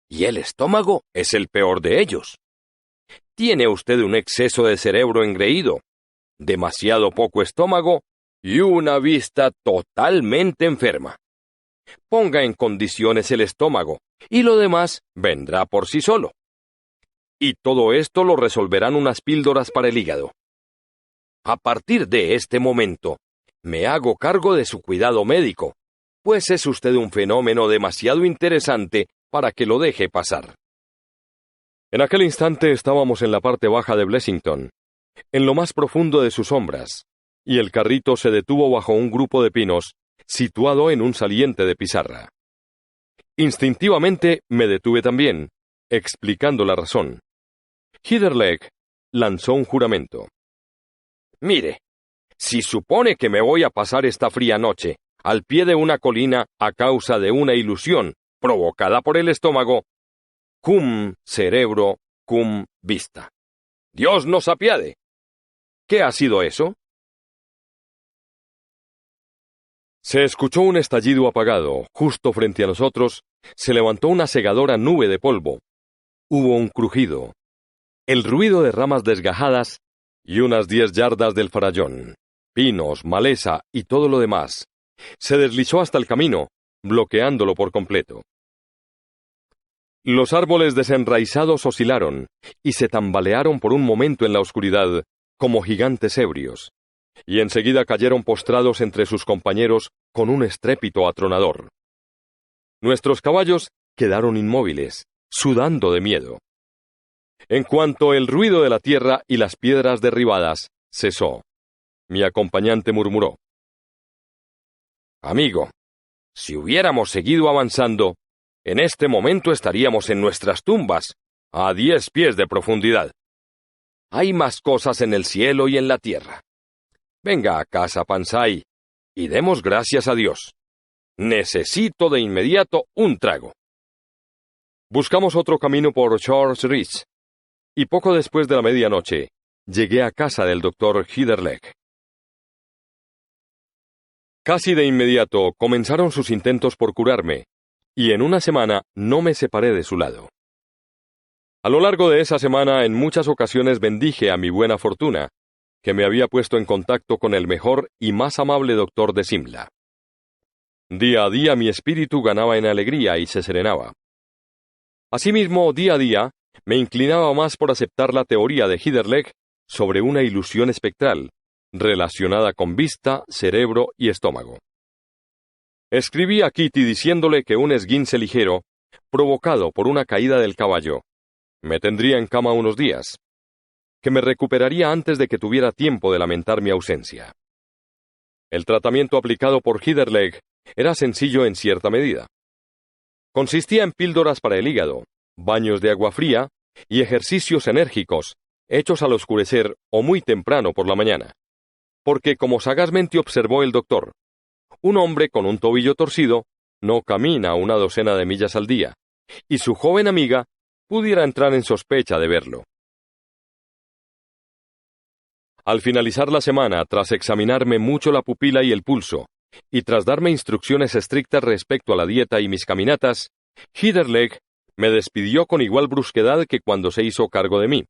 Y el estómago es el peor de ellos. Tiene usted un exceso de cerebro engreído, demasiado poco estómago y una vista totalmente enferma. Ponga en condiciones el estómago, y lo demás vendrá por sí solo. Y todo esto lo resolverán unas píldoras para el hígado. A partir de este momento, me hago cargo de su cuidado médico, pues es usted un fenómeno demasiado interesante para que lo deje pasar. En aquel instante estábamos en la parte baja de Blessington, en lo más profundo de sus sombras, y el carrito se detuvo bajo un grupo de pinos, situado en un saliente de pizarra. Instintivamente me detuve también, explicando la razón. Hitterleg lanzó un juramento. Mire, si supone que me voy a pasar esta fría noche al pie de una colina a causa de una ilusión provocada por el estómago, cum cerebro, cum vista. ¡Dios nos apiade! ¿Qué ha sido eso? Se escuchó un estallido apagado. Justo frente a nosotros se levantó una cegadora nube de polvo. Hubo un crujido, el ruido de ramas desgajadas y unas 10 yardas del farallón, pinos, maleza y todo lo demás. Se deslizó hasta el camino, bloqueándolo por completo. Los árboles desenraizados oscilaron y se tambalearon por un momento en la oscuridad, como gigantes ebrios, y enseguida cayeron postrados entre sus compañeros con un estrépito atronador. Nuestros caballos quedaron inmóviles, sudando de miedo. En cuanto el ruido de la tierra y las piedras derribadas cesó, mi acompañante murmuró: «Amigo, si hubiéramos seguido avanzando, en este momento estaríamos en nuestras tumbas, a 10 pies de profundidad. Hay más cosas en el cielo y en la tierra. Venga a casa, Pansay, y demos gracias a Dios. Necesito de inmediato un trago». Buscamos otro camino por Shores Ridge, y poco después de la medianoche, llegué a casa del doctor Heiderleg. Casi de inmediato comenzaron sus intentos por curarme, y en una semana no me separé de su lado. A lo largo de esa semana, en muchas ocasiones bendije a mi buena fortuna, que me había puesto en contacto con el mejor y más amable doctor de Simla. Día a día mi espíritu ganaba en alegría y se serenaba. Asimismo, día a día, me inclinaba más por aceptar la teoría de Heiderleg sobre una ilusión espectral, relacionada con vista, cerebro y estómago. Escribí a Kitty diciéndole que un esguince ligero, provocado por una caída del caballo, me tendría en cama unos días, que me recuperaría antes de que tuviera tiempo de lamentar mi ausencia. El tratamiento aplicado por Heiderleg era sencillo en cierta medida. Consistía en píldoras para el hígado, baños de agua fría y ejercicios enérgicos, hechos al oscurecer o muy temprano por la mañana. Porque, como sagazmente observó el doctor, un hombre con un tobillo torcido no camina una docena de millas al día, y su joven amiga pudiera entrar en sospecha de verlo. Al finalizar la semana, tras examinarme mucho la pupila y el pulso, y tras darme instrucciones estrictas respecto a la dieta y mis caminatas, Heiderleg me despidió con igual brusquedad que cuando se hizo cargo de mí.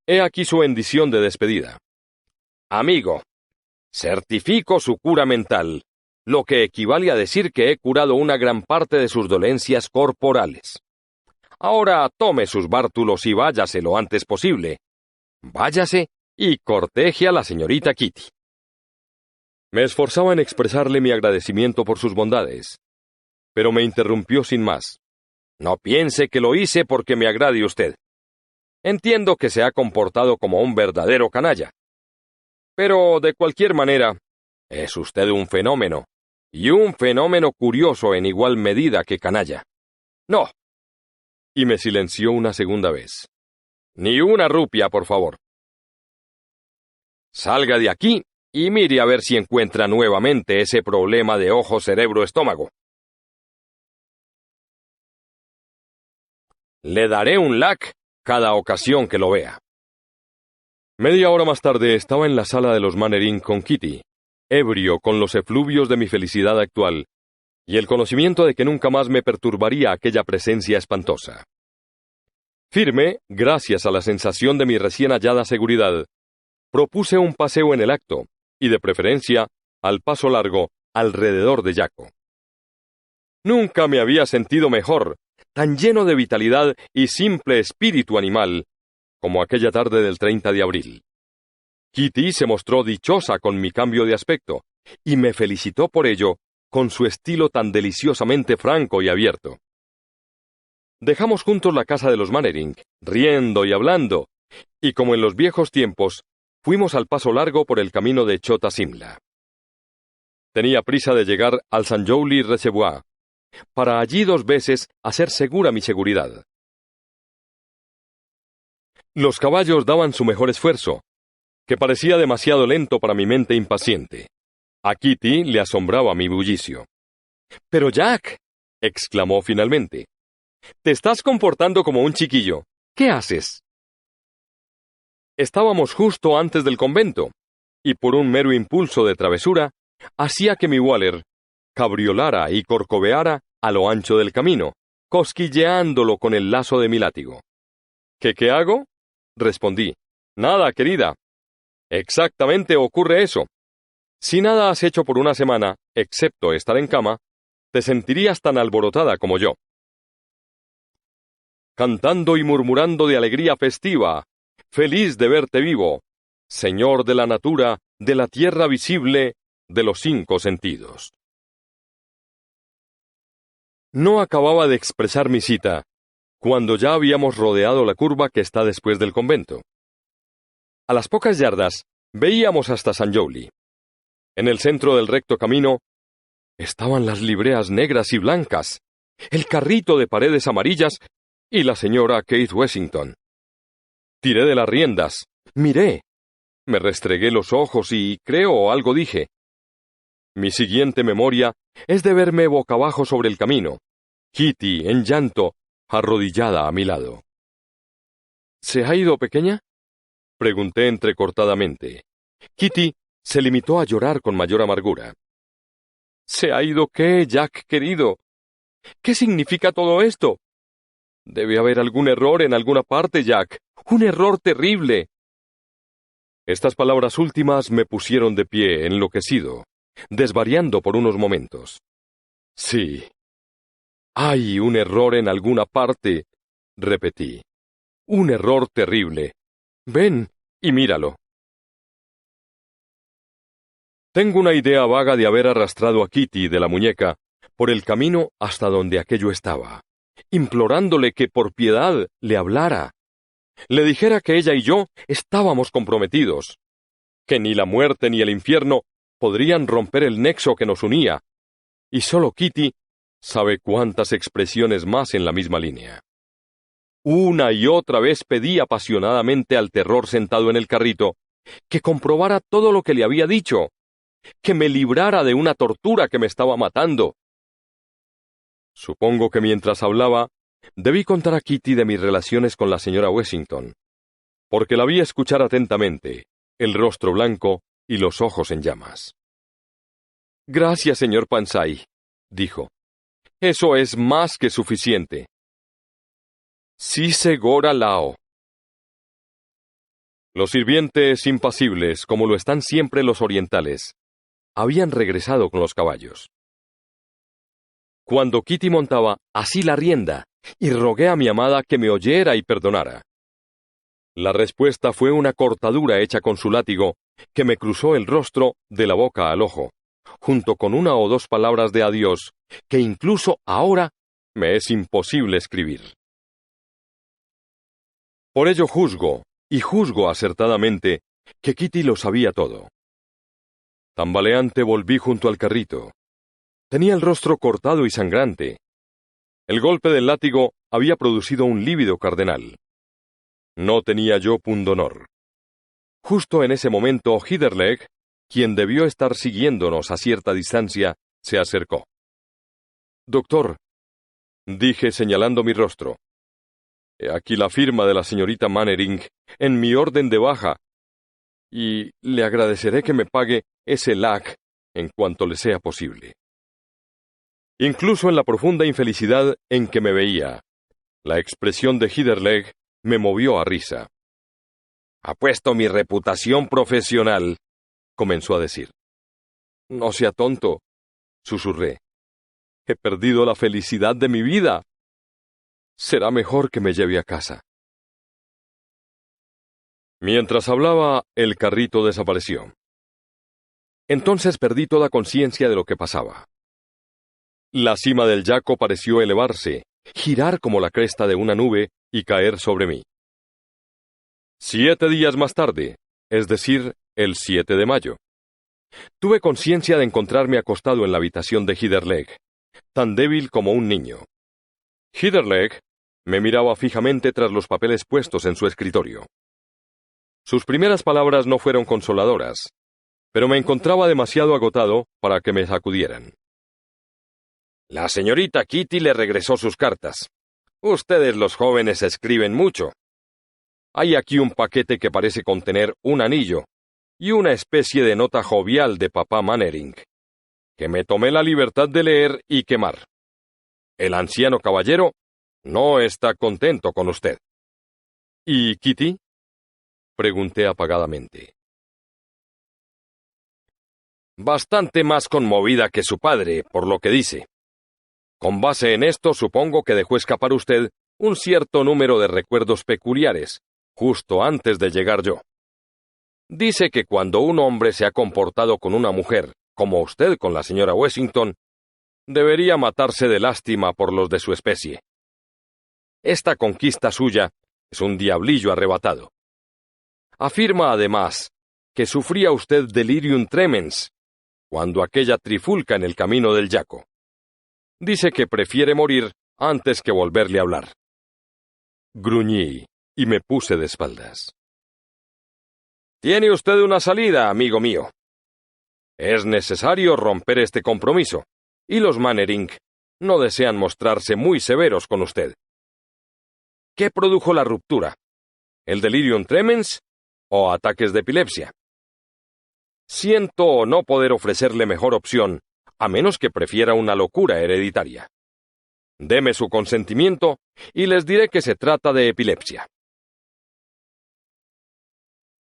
He aquí su bendición de despedida. «Amigo, certifico su cura mental, lo que equivale a decir que he curado una gran parte de sus dolencias corporales. Ahora tome sus bártulos y váyase lo antes posible. Váyase y corteje a la señorita Kitty». Me esforzaba en expresarle mi agradecimiento por sus bondades, pero me interrumpió sin más. «No piense que lo hice porque me agrade usted. Entiendo que se ha comportado como un verdadero canalla. Pero, de cualquier manera, es usted un fenómeno, y un fenómeno curioso en igual medida que canalla. No». Y me silenció una segunda vez. «Ni una rupia, por favor. Salga de aquí y mire a ver si encuentra nuevamente ese problema de ojo, cerebro, estómago. Le daré un lac cada ocasión que lo vea». Media hora más tarde estaba en la sala de los Mannering con Kitty, ebrio con los efluvios de mi felicidad actual, y el conocimiento de que nunca más me perturbaría aquella presencia espantosa. Firme, gracias a la sensación de mi recién hallada seguridad, propuse un paseo en el acto, y de preferencia, al paso largo, alrededor de Jaco. Nunca me había sentido mejor, tan lleno de vitalidad y simple espíritu animal, como aquella tarde del 30 de abril. Kitty se mostró dichosa con mi cambio de aspecto, y me felicitó por ello, con su estilo tan deliciosamente franco y abierto. Dejamos juntos la casa de los Mannering, riendo y hablando, y como en los viejos tiempos, fuimos al paso largo por el camino de Chota Simla. Tenía prisa de llegar al St. Joli Reservoir, para allí 2 veces hacer segura mi seguridad. Los caballos daban su mejor esfuerzo, que parecía demasiado lento para mi mente impaciente. A Kitty le asombraba mi bullicio. «Pero Jack», exclamó finalmente, «te estás comportando como un chiquillo. ¿Qué haces?» Estábamos justo antes del convento, y por un mero impulso de travesura, hacía que mi Waller cabriolara y corcoveara a lo ancho del camino, cosquilleándolo con el lazo de mi látigo. ¿Qué hago?, respondí. «Nada, querida. Exactamente ocurre eso. Si nada has hecho por una semana, excepto estar en cama, te sentirías tan alborotada como yo». cantando y murmurando de alegría festiva, feliz de verte vivo, Señor de la natura, de la tierra visible, de los 5 sentidos. No acababa de expresar mi cita, cuando ya habíamos rodeado la curva que está después del convento. A las pocas yardas, veíamos hasta San Jowly. En el centro del recto camino, estaban las libreas negras y blancas, el carrito de paredes amarillas y la señora Kate Wessington. Tiré de las riendas, miré, me restregué los ojos y, creo, algo dije. Mi siguiente memoria es de verme boca abajo sobre el camino, Kitty, en llanto, arrodillada a mi lado. ¿Se ha ido, pequeña?, pregunté entrecortadamente. Kitty se limitó a llorar con mayor amargura. ¿Se ha ido qué, Jack, querido? ¿Qué significa todo esto? Debe haber algún error en alguna parte, Jack. ¡Un error terrible! Estas palabras últimas me pusieron de pie, enloquecido, desvariando por unos momentos. Sí. Hay un error en alguna parte, repetí. Un error terrible. Ven y míralo. Tengo una idea vaga de haber arrastrado a Kitty de la muñeca por el camino hasta donde aquello estaba, implorándole que por piedad le hablara, le dijera que ella y yo estábamos comprometidos, que ni la muerte ni el infierno podrían romper el nexo que nos unía, y solo Kitty sabe cuántas expresiones más en la misma línea. Una y otra vez pedí apasionadamente al terror sentado en el carrito que comprobara todo lo que le había dicho, que me librara de una tortura que me estaba matando. Supongo que mientras hablaba, debí contar a Kitty de mis relaciones con la señora Wessington, porque la vi escuchar atentamente, el rostro blanco y los ojos en llamas. «Gracias, señor Pansay», dijo. «Eso es más que suficiente». «Sí, Segora Lao». Los sirvientes impasibles, como lo están siempre los orientales, habían regresado con los caballos. Cuando Kitty montaba, así la rienda, y rogué a mi amada que me oyera y perdonara. La respuesta fue una cortadura hecha con su látigo, que me cruzó el rostro de la boca al ojo, junto con 1 o 2 palabras de adiós, que incluso ahora me es imposible escribir. Por ello juzgo, y juzgo acertadamente, que Kitty lo sabía todo. Tambaleante volví junto al carrito. Tenía el rostro cortado y sangrante. El golpe del látigo había producido un lívido cardenal. No tenía yo pundonor. Justo en ese momento, Heatherlegh, quien debió estar siguiéndonos a cierta distancia, se acercó. «Doctor», dije señalando mi rostro, «he aquí la firma de la señorita Mannering en mi orden de baja, y le agradeceré que me pague ese lac en cuanto le sea posible». Incluso en la profunda infelicidad en que me veía, la expresión de Heatherlegh me movió a risa. «Apuesto mi reputación profesional», comenzó a decir. «No sea tonto», susurré. «He perdido la felicidad de mi vida. Será mejor que me lleve a casa». Mientras hablaba, el carrito desapareció. Entonces perdí toda conciencia de lo que pasaba. La cima del yaco pareció elevarse, girar como la cresta de una nube y caer sobre mí. 7 días más tarde, es decir, el 7 de mayo, tuve conciencia de encontrarme acostado en la habitación de Heatherlegh, tan débil como un niño. Heatherlegh me miraba fijamente tras los papeles puestos en su escritorio. Sus primeras palabras no fueron consoladoras, pero me encontraba demasiado agotado para que me sacudieran. «La señorita Kitty le regresó sus cartas. Ustedes los jóvenes escriben mucho. Hay aquí un paquete que parece contener un anillo y una especie de nota jovial de papá Mannering, que me tomé la libertad de leer y quemar. El anciano caballero no está contento con usted». «¿Y Kitty?», pregunté apagadamente. «Bastante más conmovida que su padre, por lo que dice. Con base en esto, supongo que dejó escapar usted un cierto número de recuerdos peculiares, justo antes de llegar yo. Dice que cuando un hombre se ha comportado con una mujer, como usted con la señora Wessington, debería matarse de lástima por los de su especie. Esta conquista suya es un diablillo arrebatado. Afirma además que sufría usted delirium tremens cuando aquella trifulca en el camino del Yaco. Dice que prefiere morir antes que volverle a hablar. Gruñí y me puse de espaldas. Tiene usted una salida, amigo mío. Es necesario romper este compromiso, y los Mannering no desean mostrarse muy severos con usted. ¿Qué produjo la ruptura? ¿El delirium tremens o ataques de epilepsia? Siento no poder ofrecerle mejor opción, a menos que prefiera una locura hereditaria. Deme su consentimiento y les diré que se trata de epilepsia.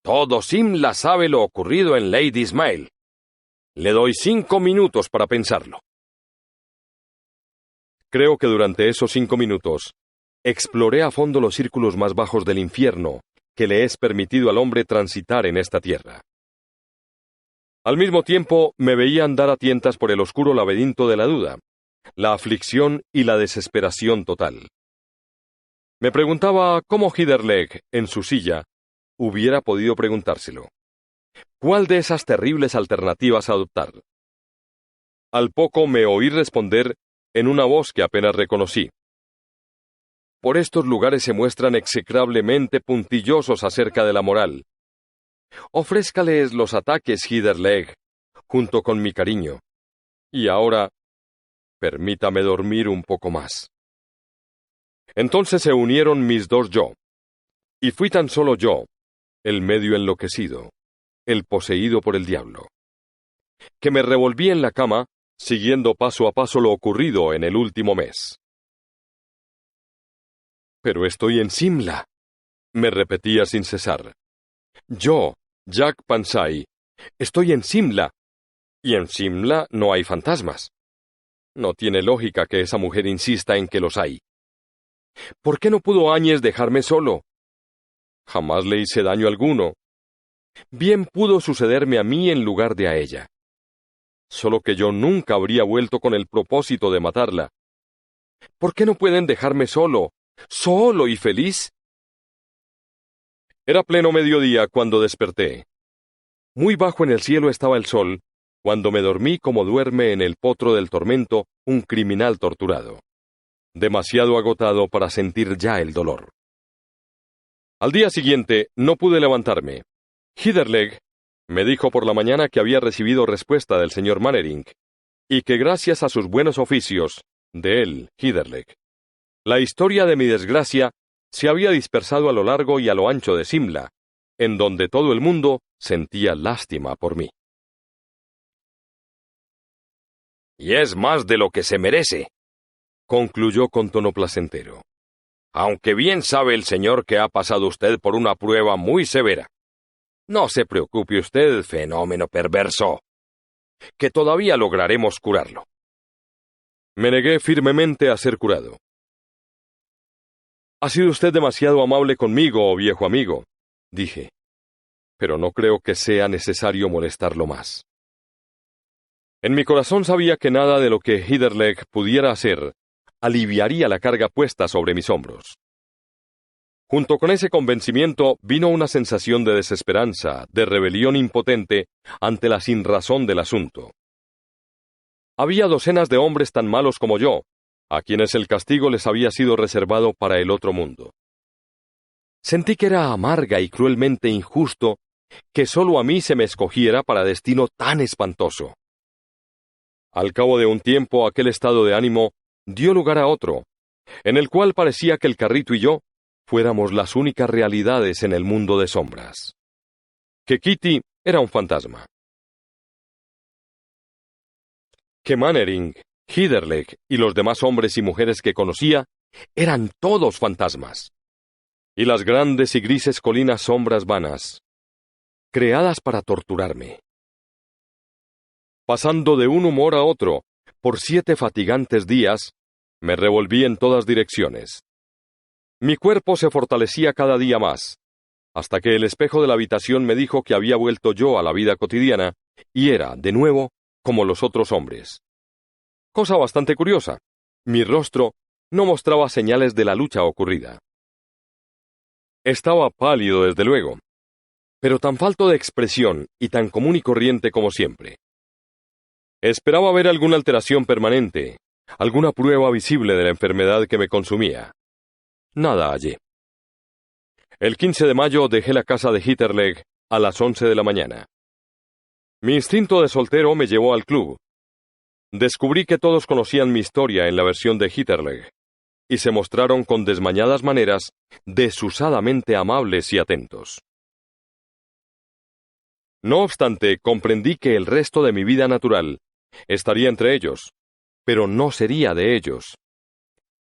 Todo Simla sabe lo ocurrido en Lady Ismael. Le doy 5 minutos para pensarlo. Creo que durante esos 5 minutos exploré a fondo los círculos más bajos del infierno que le es permitido al hombre transitar en esta tierra. Al mismo tiempo me veía andar a tientas por el oscuro laberinto de la duda, la aflicción y la desesperación total. Me preguntaba cómo Heatherlegh, en su silla, hubiera podido preguntárselo. ¿Cuál de esas terribles alternativas adoptar? Al poco me oí responder en una voz que apenas reconocí. Por estos lugares se muestran execrablemente puntillosos acerca de la moral. Ofrézcales los ataques, Heatherlegh, junto con mi cariño. Y ahora, permítame dormir un poco más. Entonces se unieron mis dos yo. Y fui tan solo yo, el medio enloquecido, el poseído por el diablo, que me revolví en la cama, siguiendo paso a paso lo ocurrido en el último mes. Pero estoy en Simla, me repetía sin cesar. Yo, Jack Pansay, estoy en Simla, y en Simla no hay fantasmas. No tiene lógica que esa mujer insista en que los hay. ¿Por qué no pudo Áñez dejarme solo? Jamás le hice daño alguno. Bien pudo sucederme a mí en lugar de a ella. Solo que yo nunca habría vuelto con el propósito de matarla. ¿Por qué no pueden dejarme solo y feliz? Era pleno mediodía cuando desperté. Muy bajo en el cielo estaba el sol, cuando me dormí como duerme en el potro del tormento un criminal torturado, demasiado agotado para sentir ya el dolor. Al día siguiente no pude levantarme. Heatherlegh me dijo por la mañana que había recibido respuesta del señor Mannering, y que gracias a sus buenos oficios, de él, Heatherlegh, la historia de mi desgracia se había dispersado a lo largo y a lo ancho de Simla, en donde todo el mundo sentía lástima por mí. Y es más de lo que se merece, concluyó con tono placentero. Aunque bien sabe el señor que ha pasado usted por una prueba muy severa. No se preocupe usted, fenómeno perverso, que todavía lograremos curarlo. Me negué firmemente a ser curado. Ha sido usted demasiado amable conmigo, viejo amigo, dije, pero no creo que sea necesario molestarlo más. En mi corazón sabía que nada de lo que Heatherlegh pudiera hacer aliviaría la carga puesta sobre mis hombros. Junto con ese convencimiento vino una sensación de desesperanza, de rebelión impotente ante la sinrazón del asunto. Había docenas de hombres tan malos como yo, a quienes el castigo les había sido reservado para el otro mundo. Sentí que era amarga y cruelmente injusto que sólo a mí se me escogiera para destino tan espantoso. Al cabo de un tiempo, aquel estado de ánimo dio lugar a otro, en el cual parecía que el carrito y yo fuéramos las únicas realidades en el mundo de sombras. Que Kitty era un fantasma. Que Mannering, Heatherlegh y los demás hombres y mujeres que conocía eran todos fantasmas. Y las grandes y grises colinas sombras vanas, creadas para torturarme. Pasando de un humor a otro, por 7 fatigantes días, me revolví en todas direcciones. Mi cuerpo se fortalecía cada día más, hasta que el espejo de la habitación me dijo que había vuelto yo a la vida cotidiana y era, de nuevo, como los otros hombres. Cosa bastante curiosa, mi rostro no mostraba señales de la lucha ocurrida. Estaba pálido, desde luego, pero tan falto de expresión y tan común y corriente como siempre. Esperaba ver alguna alteración permanente, alguna prueba visible de la enfermedad que me consumía. Nada hallé. El 15 de mayo dejé la casa de Hitterleg a las 11 de la mañana. Mi instinto de soltero me llevó al club. Descubrí que todos conocían mi historia en la versión de Hitterleg, y se mostraron con desmañadas maneras desusadamente amables y atentos. No obstante, comprendí que el resto de mi vida natural estaría entre ellos, pero no sería de ellos.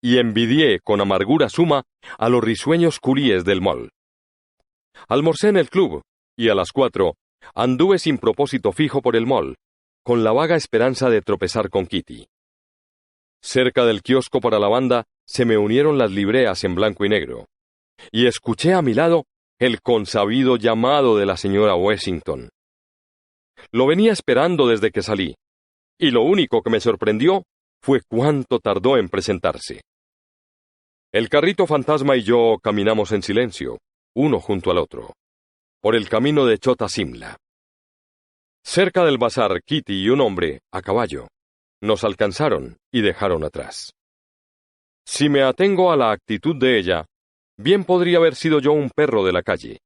Y envidié con amargura suma a los risueños curíes del mall. Almorcé en el club, y a las 4 anduve sin propósito fijo por el mall, con la vaga esperanza de tropezar con Kitty. Cerca del kiosco para la banda se me unieron las libreas en blanco y negro, y escuché a mi lado el consabido llamado de la señora Wessington. Lo venía esperando desde que salí, y lo único que me sorprendió fue cuánto tardó en presentarse. El carrito fantasma y yo caminamos en silencio, uno junto al otro, por el camino de Chota Simla. Cerca del bazar, Kitty y un hombre, a caballo, nos alcanzaron y dejaron atrás. Si me atengo a la actitud de ella, bien podría haber sido yo un perro de la calle.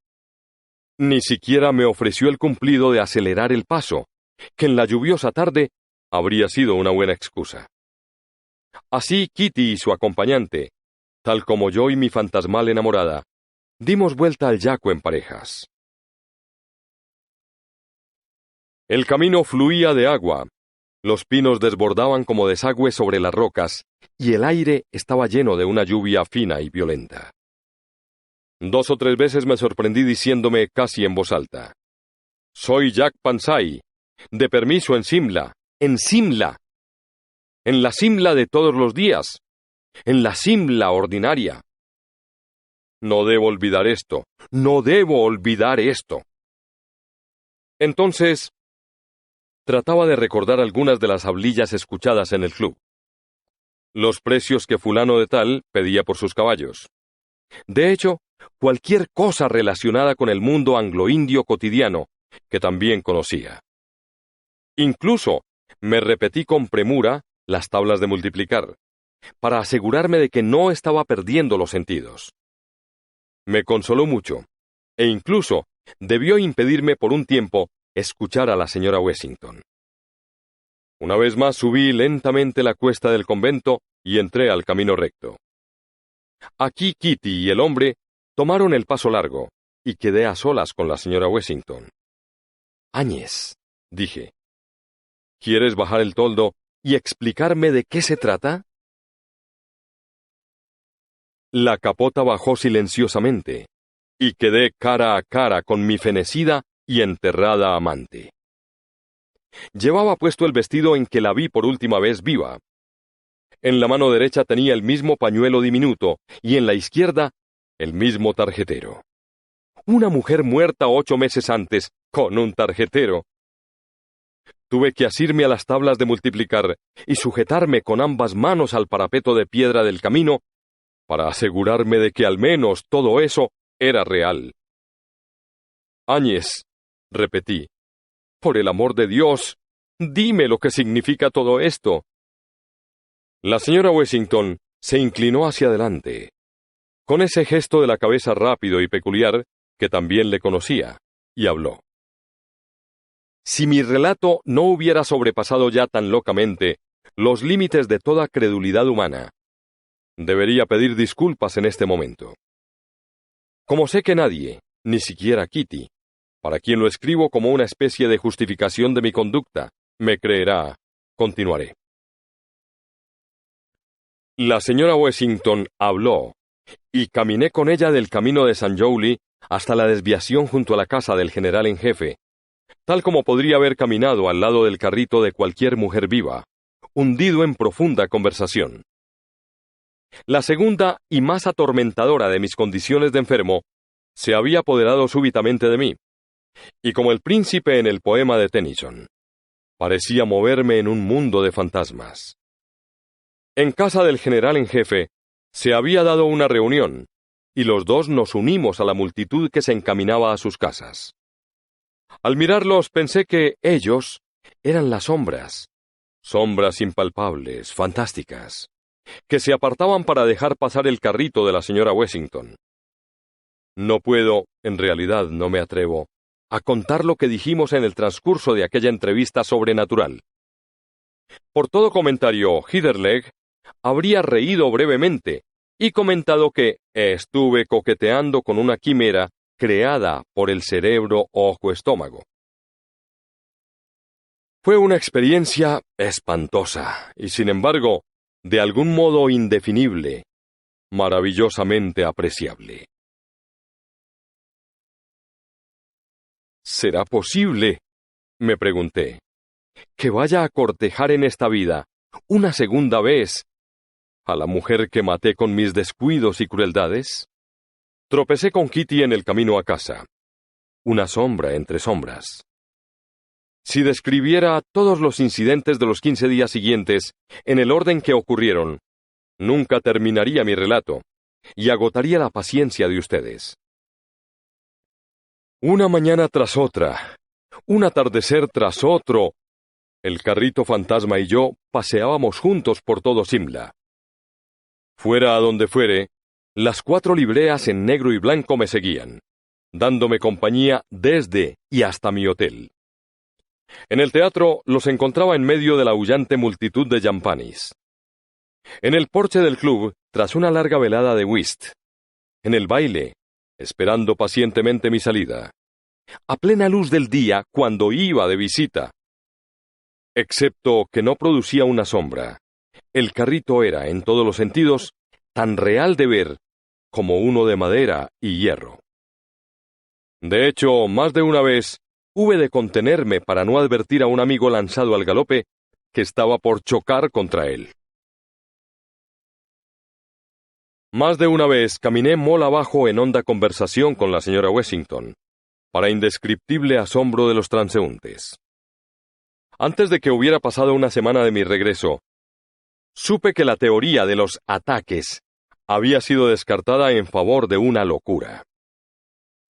Ni siquiera me ofreció el cumplido de acelerar el paso, que en la lluviosa tarde habría sido una buena excusa. Así Kitty y su acompañante, tal como yo y mi fantasmal enamorada, dimos vuelta al yaco en parejas. El camino fluía de agua, los pinos desbordaban como desagüe sobre las rocas, y el aire estaba lleno de una lluvia fina y violenta. 2 o 3 veces me sorprendí diciéndome casi en voz alta: «Soy Jack Pansay, de permiso en Simla, en Simla, en la Simla de todos los días, en la Simla ordinaria. No debo olvidar esto, no debo olvidar esto». Entonces, trataba de recordar algunas de las hablillas escuchadas en el club. Los precios que fulano de tal pedía por sus caballos. De hecho, cualquier cosa relacionada con el mundo anglo-indio cotidiano, que también conocía. Incluso, me repetí con premura las tablas de multiplicar, para asegurarme de que no estaba perdiendo los sentidos. Me consoló mucho, e incluso debió impedirme por un tiempo escuchar a la señora Wessington. Una vez más subí lentamente la cuesta del convento y entré al camino recto. Aquí Kitty y el hombre tomaron el paso largo, y quedé a solas con la señora Wessington. «Áñez», dije, «¿quieres bajar el toldo y explicarme de qué se trata?» La capota bajó silenciosamente, y quedé cara a cara con mi fenecida y enterrada amante. Llevaba puesto el vestido en que la vi por última vez viva. En la mano derecha tenía el mismo pañuelo diminuto, y en la izquierda, el mismo tarjetero. Una mujer muerta 8 meses antes, con un tarjetero. Tuve que asirme a las tablas de multiplicar y sujetarme con ambas manos al parapeto de piedra del camino para asegurarme de que al menos todo eso era real. «Áñez», repetí, «por el amor de Dios, dime lo que significa todo esto». La señora Wessington se inclinó hacia adelante, con ese gesto de la cabeza rápido y peculiar que también le conocía, y habló. Si mi relato no hubiera sobrepasado ya tan locamente los límites de toda credulidad humana, debería pedir disculpas en este momento. Como sé que nadie, ni siquiera Kitty, para quien lo escribo como una especie de justificación de mi conducta, me creerá, continuaré. La señora Wessington habló, y caminé con ella del camino de St. Jowly hasta la desviación junto a la casa del general en jefe, tal como podría haber caminado al lado del carrito de cualquier mujer viva, hundido en profunda conversación. La segunda y más atormentadora de mis condiciones de enfermo se había apoderado súbitamente de mí, y como el príncipe en el poema de Tennyson, parecía moverme en un mundo de fantasmas. En casa del general en jefe se había dado una reunión, y los dos nos unimos a la multitud que se encaminaba a sus casas. Al mirarlos pensé que ellos eran las sombras, sombras impalpables, fantásticas, que se apartaban para dejar pasar el carrito de la señora Wessington. No puedo, en realidad no me atrevo, a contar lo que dijimos en el transcurso de aquella entrevista sobrenatural. Por todo comentario, Heatherlegh habría reído brevemente y comentado que estuve coqueteando con una quimera creada por el cerebro ojo-estómago. Fue una experiencia espantosa y, sin embargo, de algún modo indefinible, maravillosamente apreciable. ¿Será posible, me pregunté, que vaya a cortejar en esta vida, una segunda vez, a la mujer que maté con mis descuidos y crueldades? Tropecé con Kitty en el camino a casa, una sombra entre sombras. Si describiera todos los incidentes de los 15 días siguientes en el orden que ocurrieron, nunca terminaría mi relato y agotaría la paciencia de ustedes. Una mañana tras otra, un atardecer tras otro, el carrito fantasma y yo paseábamos juntos por todo Simla. Fuera a donde fuere, las 4 libreas en negro y blanco me seguían, dándome compañía desde y hasta mi hotel. En el teatro los encontraba en medio de la aullante multitud de champanis. En el porche del club, tras una larga velada de whist. En el baile, esperando pacientemente mi salida. A plena luz del día, cuando iba de visita. Excepto que no producía una sombra. El carrito era, en todos los sentidos, tan real de ver como uno de madera y hierro. De hecho, más de una vez, hube de contenerme para no advertir a un amigo lanzado al galope que estaba por chocar contra él. Más de una vez caminé mola abajo en honda conversación con la señora Wessington, para indescriptible asombro de los transeúntes. Antes de que hubiera pasado una semana de mi regreso, supe que la teoría de los ataques había sido descartada en favor de una locura.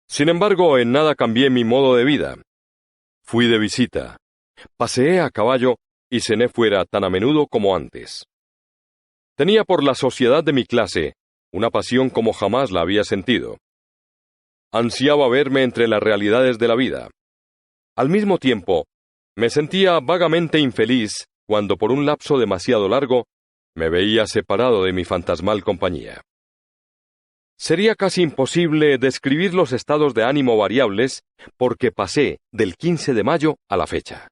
Sin embargo, en nada cambié mi modo de vida. Fui de visita, paseé a caballo y cené fuera tan a menudo como antes. Tenía por la sociedad de mi clase una pasión como jamás la había sentido. Ansiaba verme entre las realidades de la vida. Al mismo tiempo, me sentía vagamente infeliz cuando por un lapso demasiado largo me veía separado de mi fantasmal compañía. Sería casi imposible describir los estados de ánimo variables porque pasé del 15 de mayo a la fecha.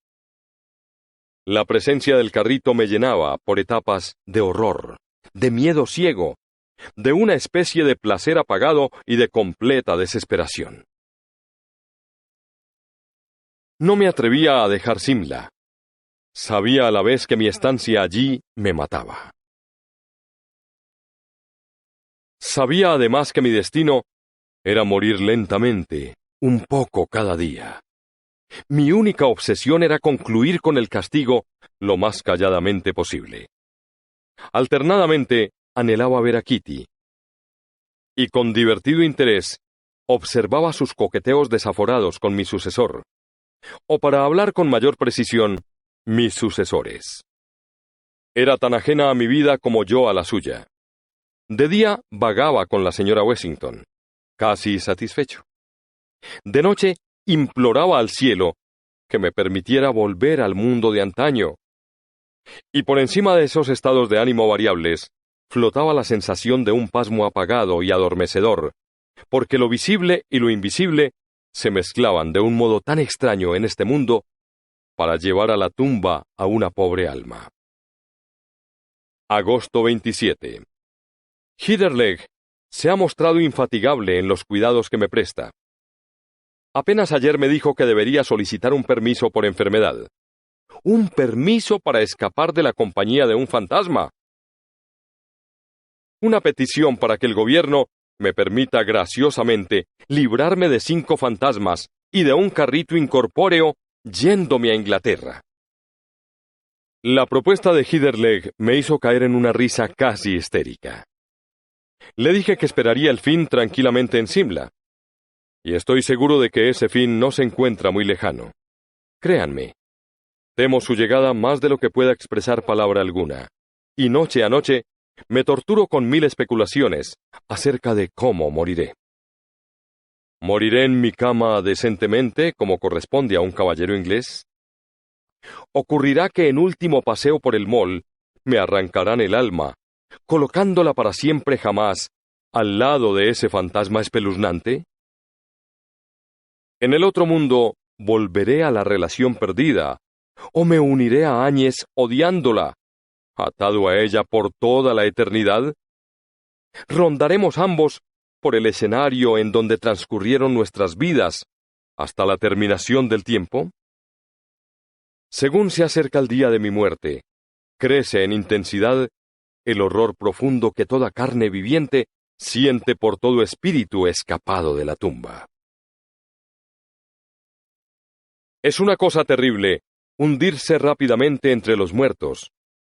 La presencia del carrito me llenaba, por etapas, de horror, de miedo ciego, de una especie de placer apagado y de completa desesperación. No me atrevía a dejar Simla. Sabía a la vez que mi estancia allí me mataba. Sabía además que mi destino era morir lentamente, un poco cada día. Mi única obsesión era concluir con el castigo lo más calladamente posible. Alternadamente, anhelaba ver a Kitty. Y con divertido interés, observaba sus coqueteos desaforados con mi sucesor. O para hablar con mayor precisión, mis sucesores. Era tan ajena a mi vida como yo a la suya. De día vagaba con la señora Wessington, casi satisfecho. De noche imploraba al cielo que me permitiera volver al mundo de antaño. Y por encima de esos estados de ánimo variables, flotaba la sensación de un pasmo apagado y adormecedor, porque lo visible y lo invisible se mezclaban de un modo tan extraño en este mundo para llevar a la tumba a una pobre alma. Agosto 27. Heatherlegh se ha mostrado infatigable en los cuidados que me presta. Apenas ayer me dijo que debería solicitar un permiso por enfermedad. ¿Un permiso para escapar de la compañía de un fantasma? Una petición para que el gobierno me permita graciosamente librarme de 5 fantasmas y de un carrito incorpóreo yéndome a Inglaterra. La propuesta de Heatherlegh me hizo caer en una risa casi histérica. Le dije que esperaría el fin tranquilamente en Simla, y estoy seguro de que ese fin no se encuentra muy lejano. Créanme, temo su llegada más de lo que pueda expresar palabra alguna, y noche a noche me torturo con 1000 especulaciones acerca de cómo moriré. ¿Moriré en mi cama decentemente, como corresponde a un caballero inglés? ¿Ocurrirá que en último paseo por el mall me arrancarán el alma, colocándola para siempre jamás al lado de ese fantasma espeluznante? ¿En el otro mundo volveré a la relación perdida, o me uniré a Áñez odiándola, atado a ella por toda la eternidad? ¿Rondaremos ambos por el escenario en donde transcurrieron nuestras vidas hasta la terminación del tiempo? Según se acerca el día de mi muerte, crece en intensidad el horror profundo que toda carne viviente siente por todo espíritu escapado de la tumba. Es una cosa terrible hundirse rápidamente entre los muertos,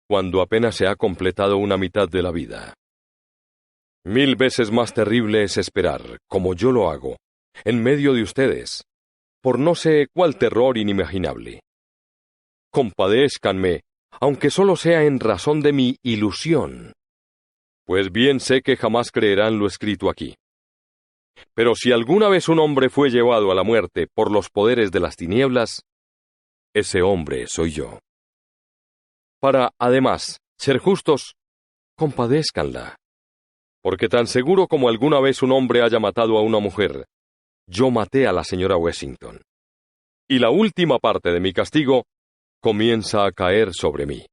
cuando apenas se ha completado una mitad de la vida. 1000 veces más terrible es esperar, como yo lo hago, en medio de ustedes, por no sé cuál terror inimaginable. Compadézcanme, aunque solo sea en razón de mi ilusión, pues bien sé que jamás creerán lo escrito aquí. Pero si alguna vez un hombre fue llevado a la muerte por los poderes de las tinieblas, ese hombre soy yo. Para, además, ser justos, compadézcanla, porque tan seguro como alguna vez un hombre haya matado a una mujer, yo maté a la señora Wessington. Y la última parte de mi castigo comienza a caer sobre mí.